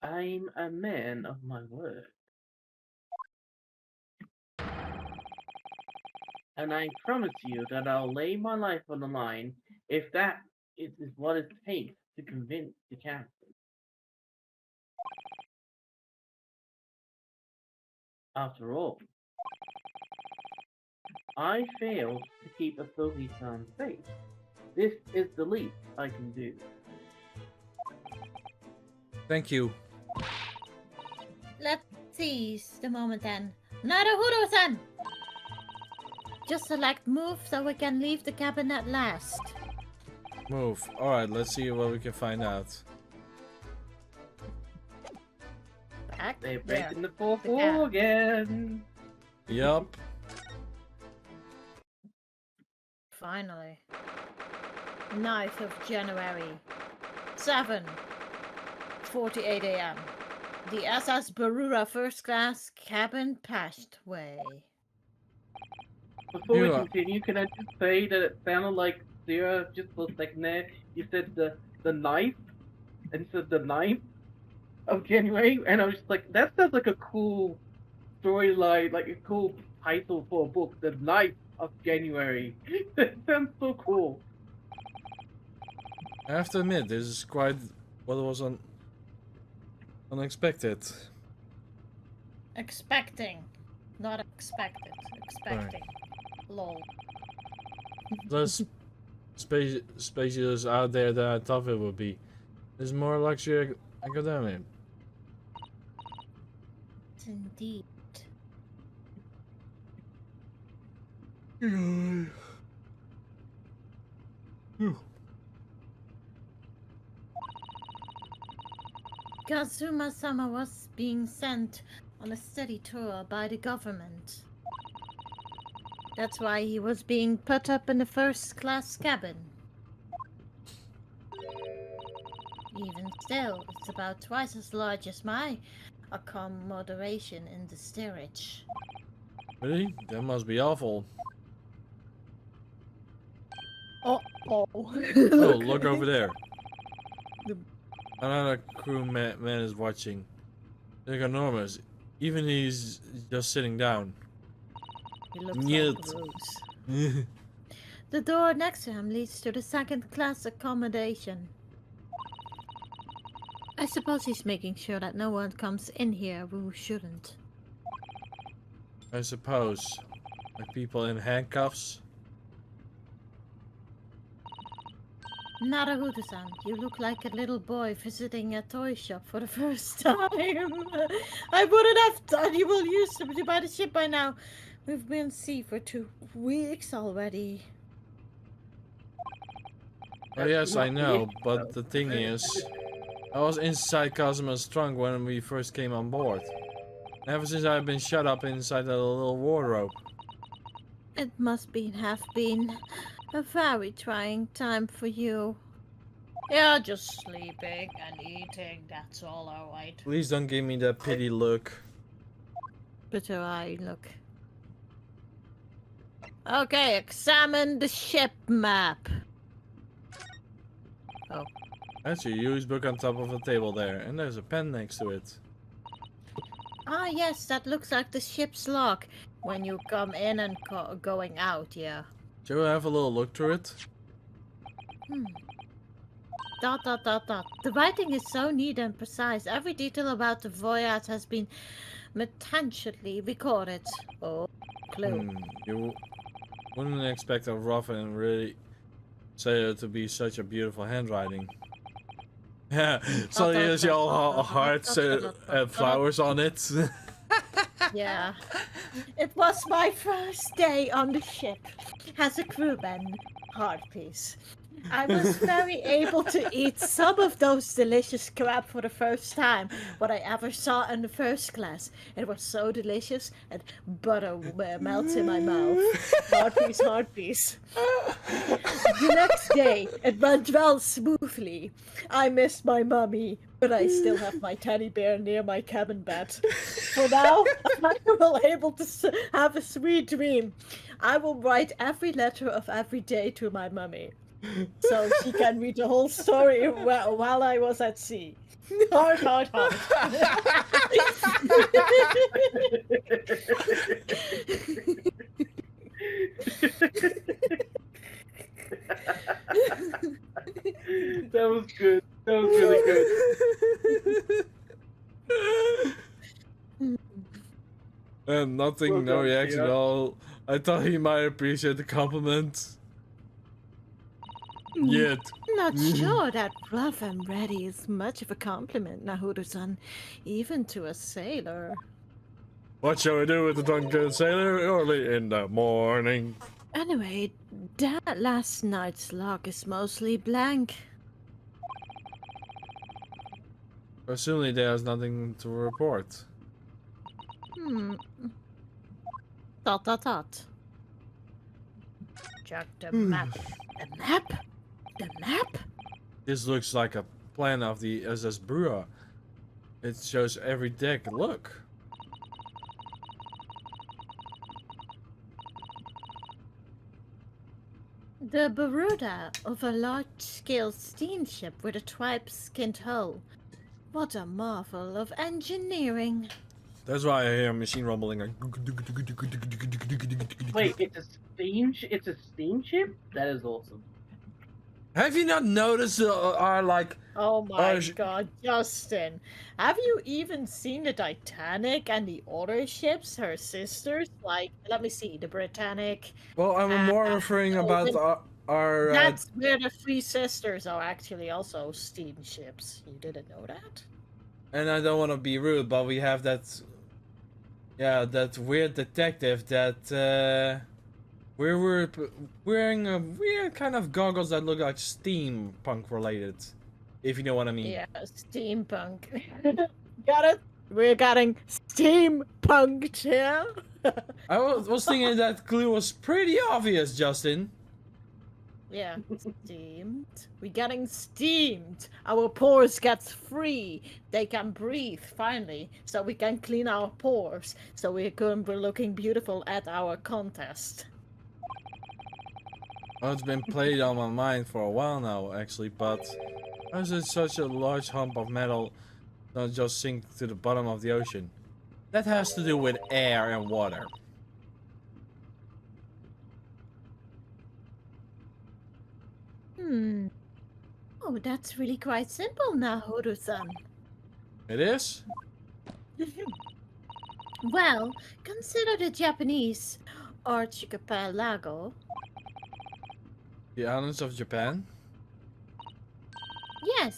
I'm a man of my word. And I promise you that I'll lay my life on the line if that is what it takes to convince the captain. After all, I failed to keep a Sohi-san safe. This is the least I can do. Thank you. Let's seize the moment then. Naruhiro-san! Just select move so we can leave the cabin at last. Move. Alright, let's see what we can find out. Back. They're There. breaking the fourth wall again. Yup. Finally. 9th of January. 7:48 a.m. The SS Barura First Class Cabin passed way. Before we You are- continue, can I just say that it sounded like Sira just for a second there. You said the knife instead of the 9th of January, and I was just like, that sounds like a cool storyline, like a cool title for a book, The 9th of January. That sounds so cool. I have to admit, this is quite what was unexpected. Expecting. Not expected. Expecting. Lol. Less spacious out there than I thought it would be. There's more luxury academic. Indeed. Kazuma-sama was being sent on a study tour by the government. That's why he was being put up in the first-class cabin. Even still, it's about twice as large as my accommodation in the steerage. Really? That must be awful. Oh. Oh, look over there. Another crew man is watching. They're enormous. Even he's just sitting down. He looks Newt. like Bruce. The door next to him leads to the second-class accommodation. I suppose he's making sure that no one comes in here who shouldn't. I suppose. Like people in handcuffs. Naruto-san, you look like a little boy visiting a toy shop for the first time. I wouldn't have thought you will use them to buy the ship by now. We've been at sea for 2 weeks already. Oh yes, I know, but the thing is, I was inside Kazuma's trunk when we first came on board. Ever since I've been shut up inside that little wardrobe. It must have been a very trying time for you. Yeah, just sleeping and eating, that's all alright. Please don't give me that pity look. Bitter eye look. Okay, examine the ship map. Oh. That's your used book on top of a table there, and there's a pen next to it. Ah, yes, that looks like the ship's log. When you come in and going out, yeah. Shall we have a little look through it? Dot, dot, dot, dot. The writing is so neat and precise. Every detail about the voyage has been meticulously recorded. Oh, clue. You wouldn't expect a rough and really sailor to be such a beautiful handwriting. Yeah, so there's all hearts and flowers on it. Yeah. It was my first day on the ship as a crewman. Heart piece. I was very able to eat some of those delicious crab for the first time. What I ever saw in the first class. It was so delicious and butter melts in my mouth. Heart piece, heart piece. The next day, it went well smoothly. I missed my mummy, But I still have my teddy bear near my cabin bed. For now, I will able to have a sweet dream. I will write every letter of every day to my mummy, so she can read the whole story while I was at sea. Heart, heart, heart. That was good. That was really good. And nothing, Well no done, reaction at Sira. all. I thought he might appreciate the compliment. Yet. Not sure that rough and ready is much of a compliment, Nahudo-san, even to a sailor. What shall we do with the drunken sailor early in the morning? Anyway, that last night's log is mostly blank. Presumably there's nothing to report. Dot dot dot. Check the map. The map? The map? This looks like a plan of the SS Brewer. It shows every deck. Look. The Baruda of a large-scale steamship with a tripe-skinned hull. What a marvel of engineering. That's why I hear a machine rumbling. Wait, it's a steamship? That is awesome. Have you not noticed our like? Oh my god, Justin. Have you even seen the Titanic and the other ships, her sisters? Like, let me see, the Britannic. Well, I'm more referring about our That's where the three sisters are actually also steamships. You didn't know that? and I don't want to be rude, but we have that. Yeah, that weird detective that we're wearing a weird kind of goggles that look like steampunk related, if you know what I mean. Yeah, steampunk. Got it? We're getting steampunked here. I was thinking that clue was pretty obvious, Justin. Yeah, steamed. We're getting steamed. Our pores get free. They can breathe finally, so we can clean our pores. So we're going to be looking beautiful at our contest. Well, it's been played on my mind for a while now, actually, but how is it such a large hump of metal not just sink to the bottom of the ocean? That has to do with air and water. Oh, that's really quite simple now, Horo-san. It is? Well, consider the Japanese archipelago. The islands of Japan? Yes,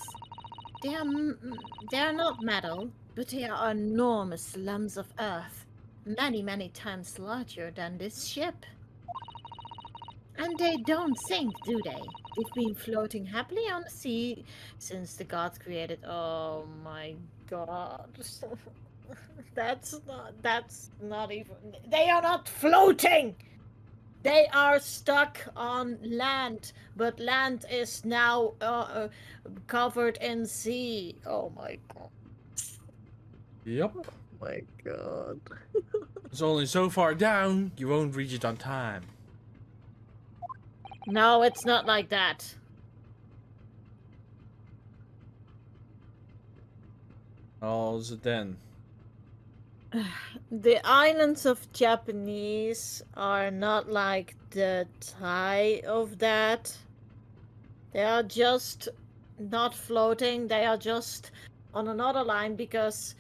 they are not metal, but they are enormous lumps of earth, many, many times larger than this ship. And they don't sink, do they? They've been floating happily on the sea since the gods created. Oh my god. That's not even. They are not floating! They are stuck on land, but land is now covered in sea. Oh my god. Yep. Oh my god. It's only so far down, you won't reach it on time. No, it's not like that. How is it then? The islands of Japanese are not like the Thai of that. They are just not floating. They are just on another line because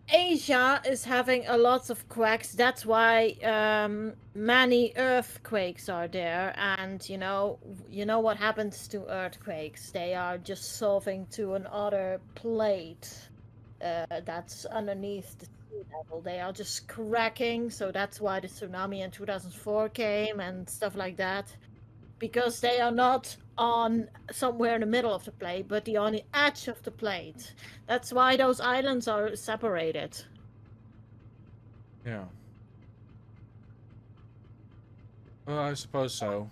Asia is having a lot of quakes. That's why many earthquakes are there. And you know what happens to earthquakes? They are just solving to another plate that's underneath the sea level. They are just cracking. So that's why the tsunami in 2004 came and stuff like that. Because they are not on somewhere in the middle of the plate, but they're on the edge of the plate. That's why those islands are separated. Yeah. Well, I suppose so.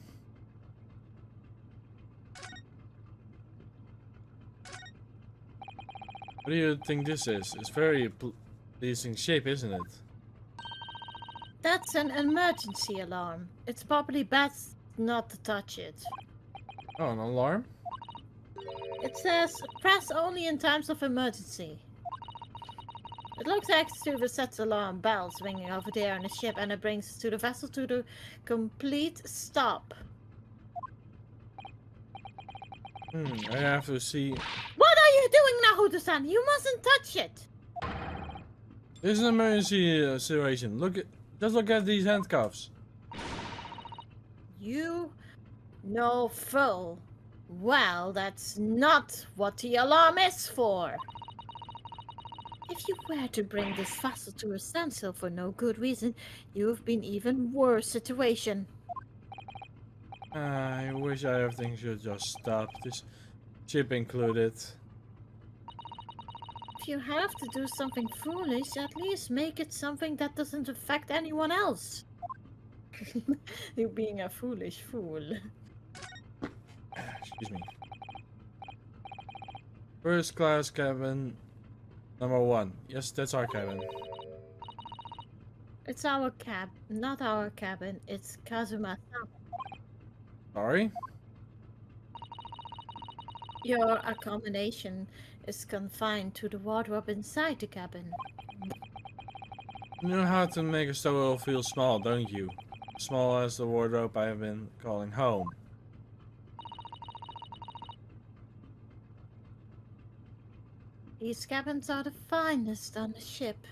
What do you think this is? It's very pleasing shape, isn't it? That's an emergency alarm. It's probably best not to touch it. Oh, an alarm? It says, press only in times of emergency. It looks next to the set alarm bells ringing over there on the ship, and it brings us to the vessel to the complete stop. I have to see. What are you doing, Nahuto-san? You mustn't touch it! This is an emergency situation. Just look at these handcuffs. You know full well that's not what the alarm is for. If you were to bring this vessel to a standstill for no good reason, you've been even worse situation. I wish everything should just stop. This ship included. If you have to do something foolish, at least make it something that doesn't affect anyone else. You being a foolish fool. Excuse me. First class cabin number 1. Yes, that's our cabin. It's our not our cabin, it's Kazuma. Sorry? Your accommodation is confined to the wardrobe inside the cabin. You know how to make a stowaway feel small, don't you? Small as the wardrobe I have been calling home. These cabins are the finest on the ship.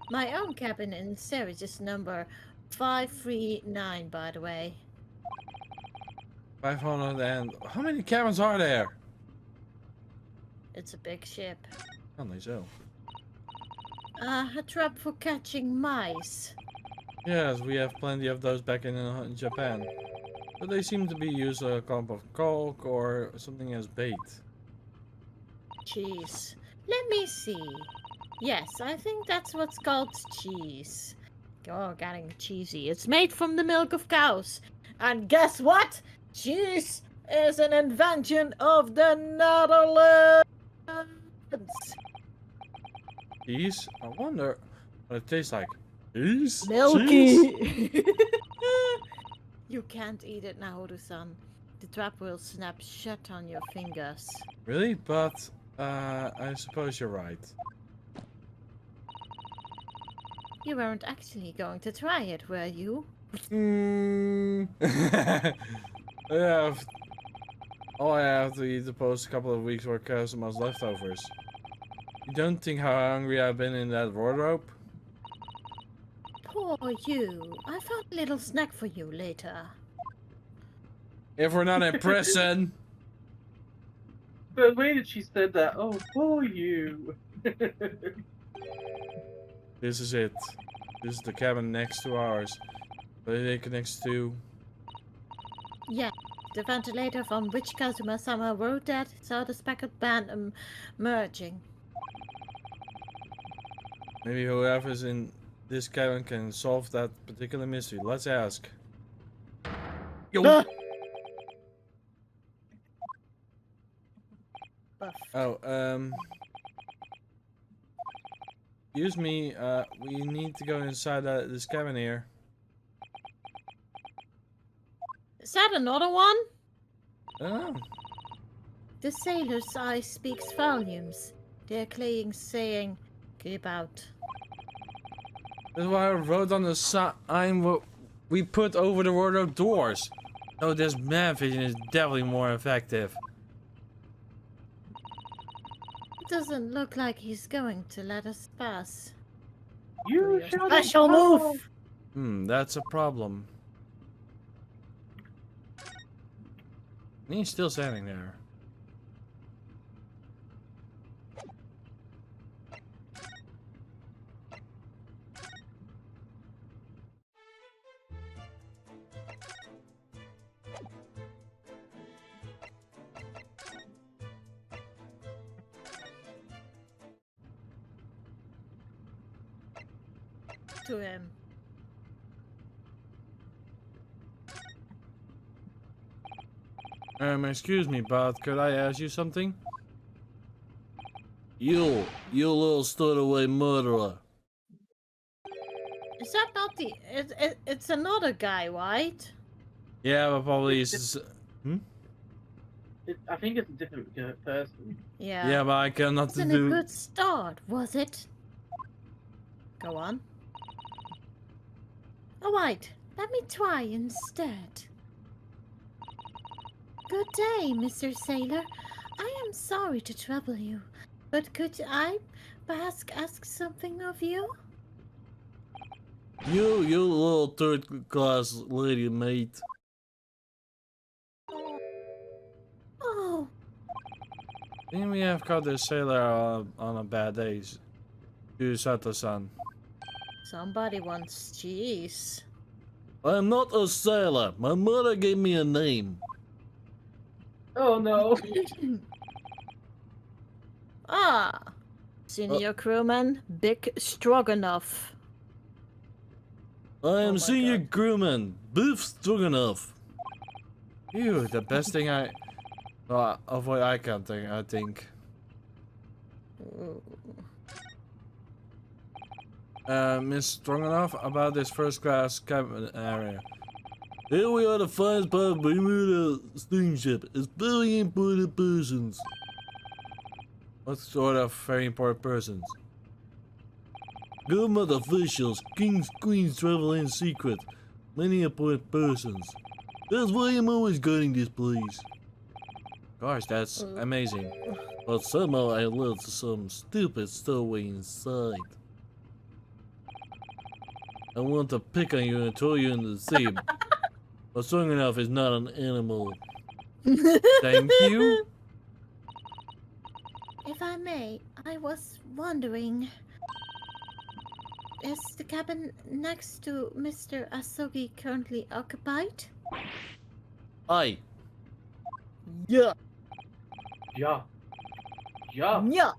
My own cabin in Ceres is number 539, by the way. 500 and... How many cabins are there? It's a big ship. Only so. A trap for catching mice. Yes, we have plenty of those back in Japan. But they seem to be used a clump of cork or something as bait. Cheese. Let me see. Yes, I think that's what's called cheese. Oh, getting cheesy. It's made from the milk of cows. And guess what? Cheese is an invention of the Netherlands. Cheese? I wonder what it tastes like. Cheese? Milky. Cheese? You can't eat it now, Haru-san. The trap will snap shut on your fingers. Really? But, I suppose you're right. You weren't actually going to try it, were you? Yeah. All I have to eat the post a couple of weeks worth of Kazuma's leftovers. You don't think how hungry I've been in that wardrobe? Poor you. I found a little snack for you later. If we're not in prison. The way that she said that, oh, for you. This is it. This is the cabin next to ours. But it connects to... Yeah, the ventilator from which Kazuma-sama wrote that saw the speckled band emerging. Maybe whoever's in this cabin can solve that particular mystery. Let's ask. Yo. Oh, excuse me, we need to go inside this cabin here. Is that another one? Oh. The sailor's eye speaks volumes. They're saying, keep out. That's why I wrote on the sign what we put over the wardrobe doors. Oh, this man vision is definitely more effective. It doesn't look like he's going to let us pass. You shall Special move! That's a problem. And he's still standing there. To him. Excuse me, but could I ask you something? You little stowaway murderer. Is that not the? It's another guy, right? Yeah, but probably I think it's a different person. Yeah. Yeah, but I cannot Wasn't a good start, was it? Go on. Alright, let me try instead. Good day, Mr. Sailor. I am sorry to trouble you, but could I perhaps ask something of you? You little third-class lady, mate. Oh, Didn't we have caught this sailor on a bad day? Sato-san. somebody wants cheese. I'm not a sailor. My mother gave me a name. Oh no. Ah, senior crewman, Big Stroganoff. I am my senior God. crewman, Beef Stroganoff. Ew, the best thing avoid eye contact, I think. Ooh. Miss Stroganoff, about this first class cabin area. Here we are, the finest part of Bermuda steamship. It's very important persons. What sort of very important persons? Government officials, kings, queens travel in secret. Many important persons. That's why I'm always guarding this place. Gosh, that's amazing. But somehow I led to some stupid stowaway inside. I want to pick on you and throw you in the sea. But strong enough is not an animal. Thank you. If I may, I was wondering, is the cabin next to Mr. Asogi currently occupied? Aye. Yeah. Yeah. Yeah. Yeah.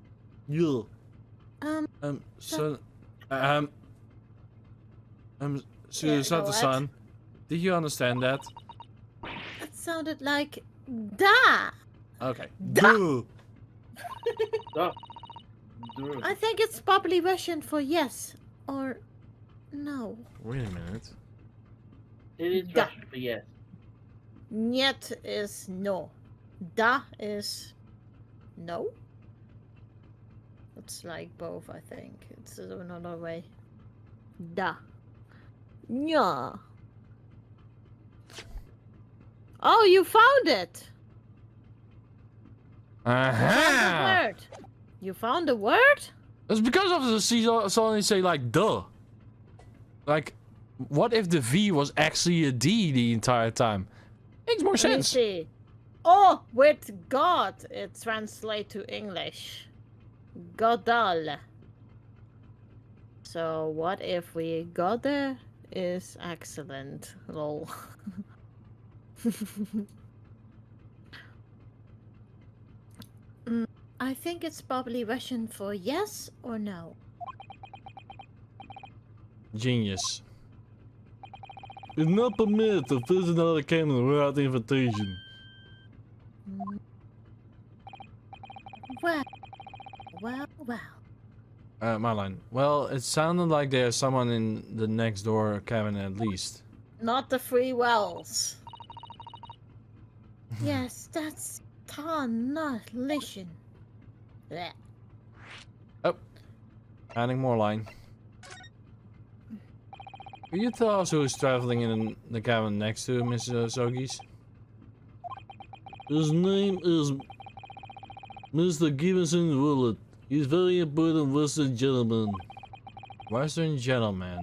Yeah. So- Sato-san, did you understand that? It sounded like da. Okay. Da. Duh. Duh. I think it's probably Russian for yes or no. Wait a minute. It is Da. Russian for yes. Niet is no. Da is no. It's like both, I think. It's another way. Da. Yeah. Oh, you found it! You found the word. You found the word? It's because of the C suddenly say like duh. Like, what if the V was actually a D the entire time? Makes more Let me sense. see. Oh, with God, it translates to English. Godal. So what if we got there is excellent. Lol. I think it's probably Russian for yes or no. Genius. It's not permitted to visit another cabin without invitation. Well, well, well. Marlon. Well, it sounded like there's someone in the next door cabin at least. Not the free wells. Yes, that's not listen. Blech. Oh, adding more line. Can you tell us who's traveling in the cabin next to Mr. Sogis? His name is Mr. Gibbonson Willett. He's very important Western gentleman. Western gentleman.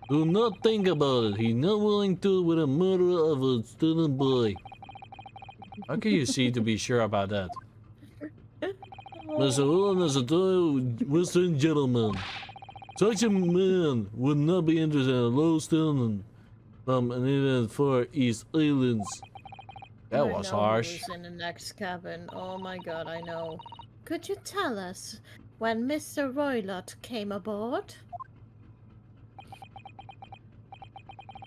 Do not think about it. He's not willing to with a murderer of a student boy. How can you see to be sure about that? Mr. Willett is a total Western gentleman. Such a man would not be interested in a low stone from an even Far East Islands. That I was know harsh. who's in the next cabin. Oh my god, I know. Could you tell us when Mr. Roylott came aboard?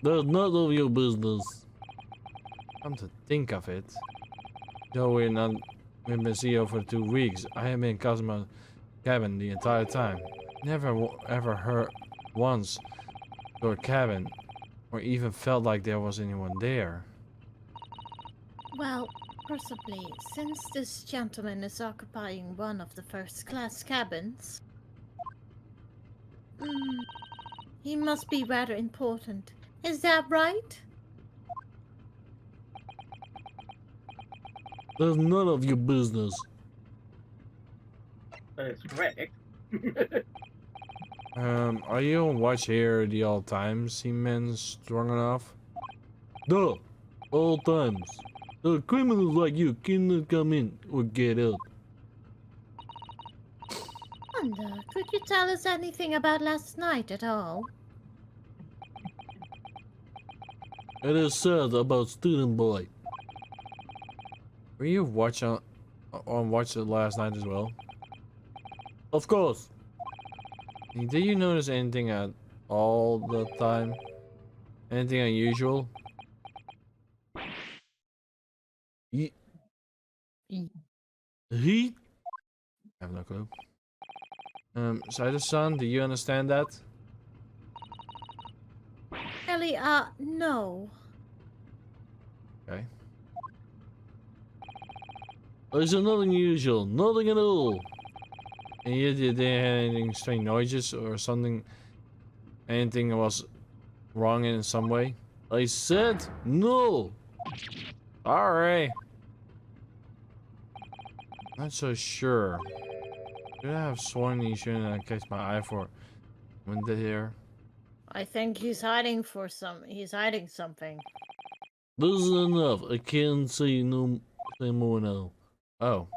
That's none of your business. Come to think of it, though we've been CEO for 2 weeks, I have been in Cosmo's cabin the entire time. Never ever heard once to a cabin, or even felt like there was anyone there. Well, possibly, since this gentleman is occupying one of the first-class cabins. He must be rather important. Is that right? That's none of your business. That's correct. Are you on watch here the all times, seamen strong enough? Duh, all times. The criminals like you cannot come in or get out. Wonder, could you tell us anything about last night at all? It is sad about student boy. Were you watching on watch it last night as well? Of course. Did you notice anything at all the time? Anything unusual? He? I have no clue. Cider-san, do you understand that? Ellie, no. Okay. There's nothing unusual, nothing at all. And you didn't hear anything strange noises or something? Anything was wrong in some way? I said no. Alright. Not so sure. Should I have sworn you shouldn't have catch my eye for when did here? I think he's hiding something. This is enough. I can't say no more now. Oh.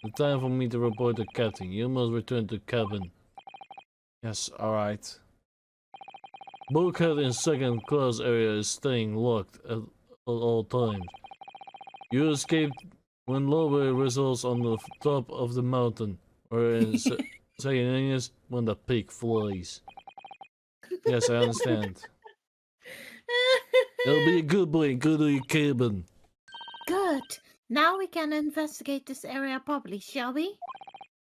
The time for me to report to captain. You must return to cabin. Yes, alright. Bulkhead in second class area is staying locked at all times. You escaped when lower whistles on the top of the mountain. Or in second English, when the pig flies. Yes, I understand. It'll be a good boy, go to your cabin. Good. Now we can investigate this area properly, shall we?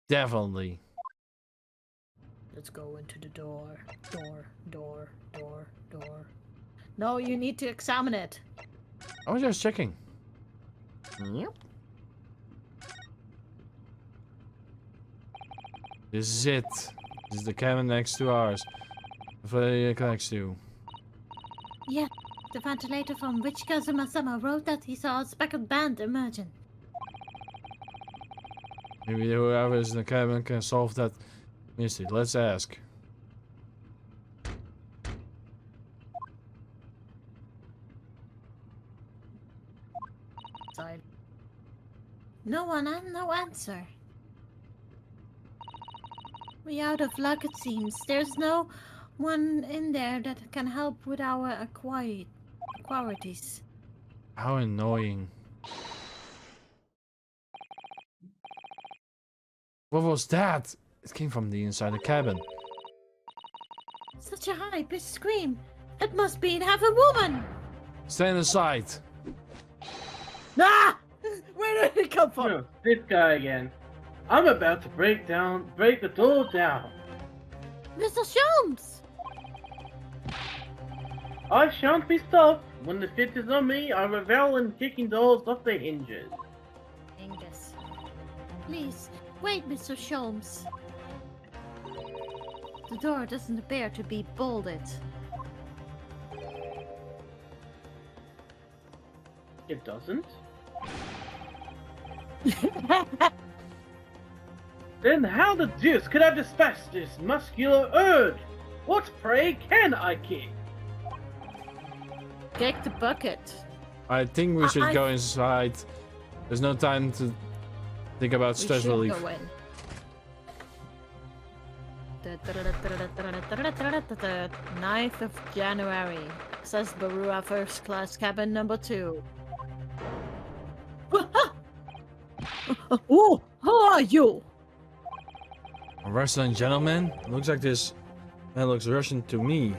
Definitely. Let's go into the door. Door. No, you need to examine it. I was just checking. Yep. This is it. This is the cabin next to ours. Where next to. Yeah, the ventilator from which Kazuma-sama wrote that he saw a speckled band emerging. Maybe whoever is in the cabin can solve that mystery. Let's ask. Side. No one and no answer. We out of luck it seems. There's no one in there that can help with our inquiries. How annoying. What was that? It came from the inside the cabin. Such a high-pitched scream. It must be half a woman. Stand aside. Ah! Where did it come from? No, this guy again. I'm about to break the door down. Mr. Sholmes! I shan't be stopped. When the fit is on me, I revel in kicking doors off their hinges. Angus. Please, wait, Mr. Sholmes. The door doesn't appear to be bolted. It doesn't? Then how the deuce could I dispatch this muscular urge? What, pray, can I kick? Kick the bucket. I think we should go inside. There's no time to think about stress relief. Go in. 9th of January. Says Barua First Class Cabin number 2. Oh, who are you? A Russian gentleman? Looks like this man looks Russian to me.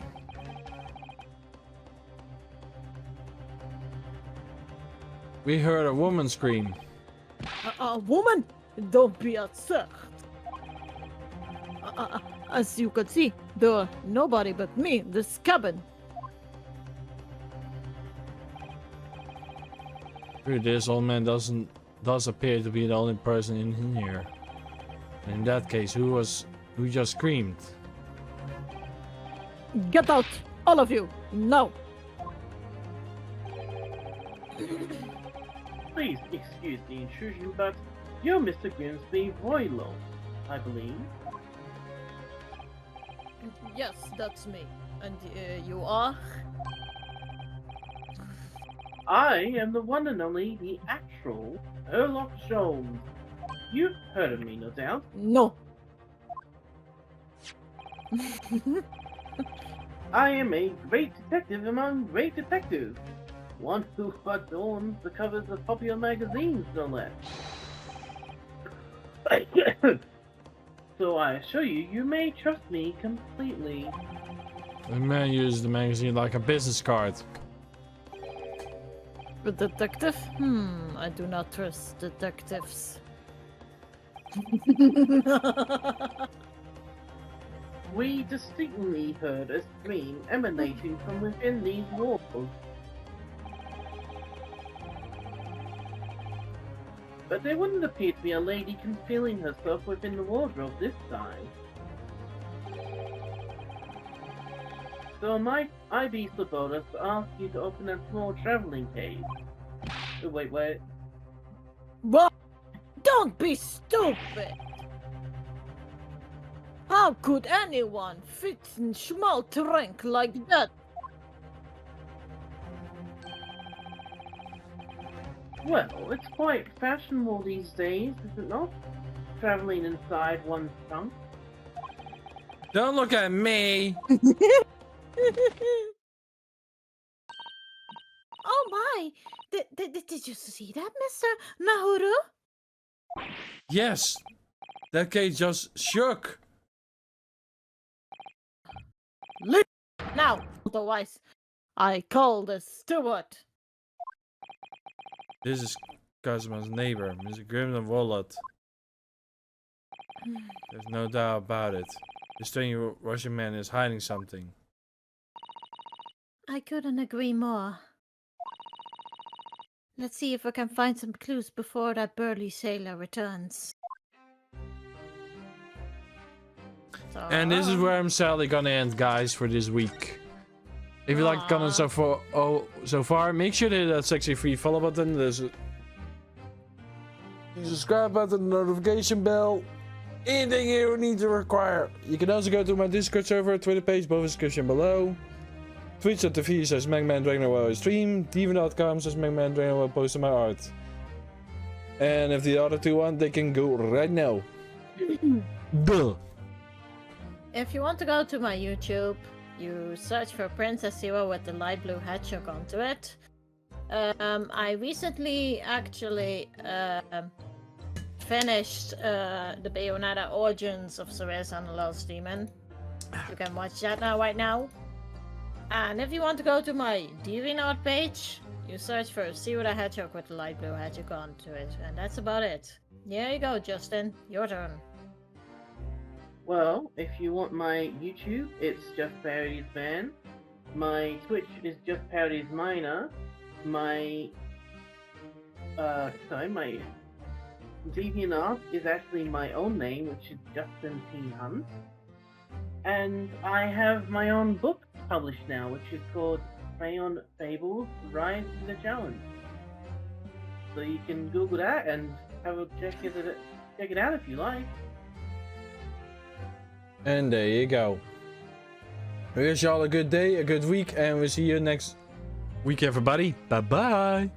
We heard a woman scream. A woman? Don't be absurd. As you could see, there was nobody but me in this cabin. This old man does appear to be the only person in here. In that case, who just screamed? Get out, all of you, now! Please excuse the intrusion, but you're Mr. Grimsby Roylo, I believe. Yes, that's me. And you are? I am the one and only, the actual Earl of Jones. You've heard of me, no doubt. No. I am a great detective among great detectives. One who adorns the covers of popular magazines, no less. So I assure you, you may trust me completely. The man used the magazine like a business card. A detective? I do not trust detectives. We distinctly heard a scream emanating from within these walls. But there wouldn't appear to be a lady concealing herself within the wardrobe this time. So might I be so bold as to ask you to open that small traveling case? Oh, wait. What? Don't be stupid! How could anyone fit in small trunk like that? Well, it's quite fashionable these days, is it not? Traveling inside one's trunk. Don't look at me! Oh my! Did you see that, Mr. Nahuru? Yes! That cage just shook! Leave now! Otherwise, I call the steward. This is Cosmo's neighbor, Mr. Grimden Wallet. There's no doubt about it. The strange Russian man is hiding something. I couldn't agree more. Let's see if I can find some clues before that burly sailor returns. And this is where I'm sadly gonna end, guys, for this week. If you like the content so far, make sure to hit that sexy free follow button. There's a subscribe button, notification bell, anything you need to require. You can also go to my Discord server, Twitter page, both in the description below. Twitch.tv/MegaDragonoid while I stream, Tv.com/MegaDragonoid while I post my art. And if the other two want, they can go right now. Duh. If you want to go to my YouTube, you search for Princess Sira with the light blue hedgehog onto it. I recently actually finished the Bayonetta Origins of Sira and the Lost Demon. You can watch that right now. And if you want to go to my DeviantArt page, you search for Sira the Hedgehog with the light blue hedgehog onto it. And that's about it. Here you go, Justin. Your turn. Well, if you want my YouTube, it's Just Parodies Man. My Twitch is Just Parodies Minor. My DeviantArt is actually my own name, which is Justin T. Hunt. And I have my own book published now, which is called Crayon Fables Rise to the Challenge. So you can Google that and have a check it out if you like. And there you go. We wish y'all a good day, a good week, and we'll see you next week, everybody. Bye bye.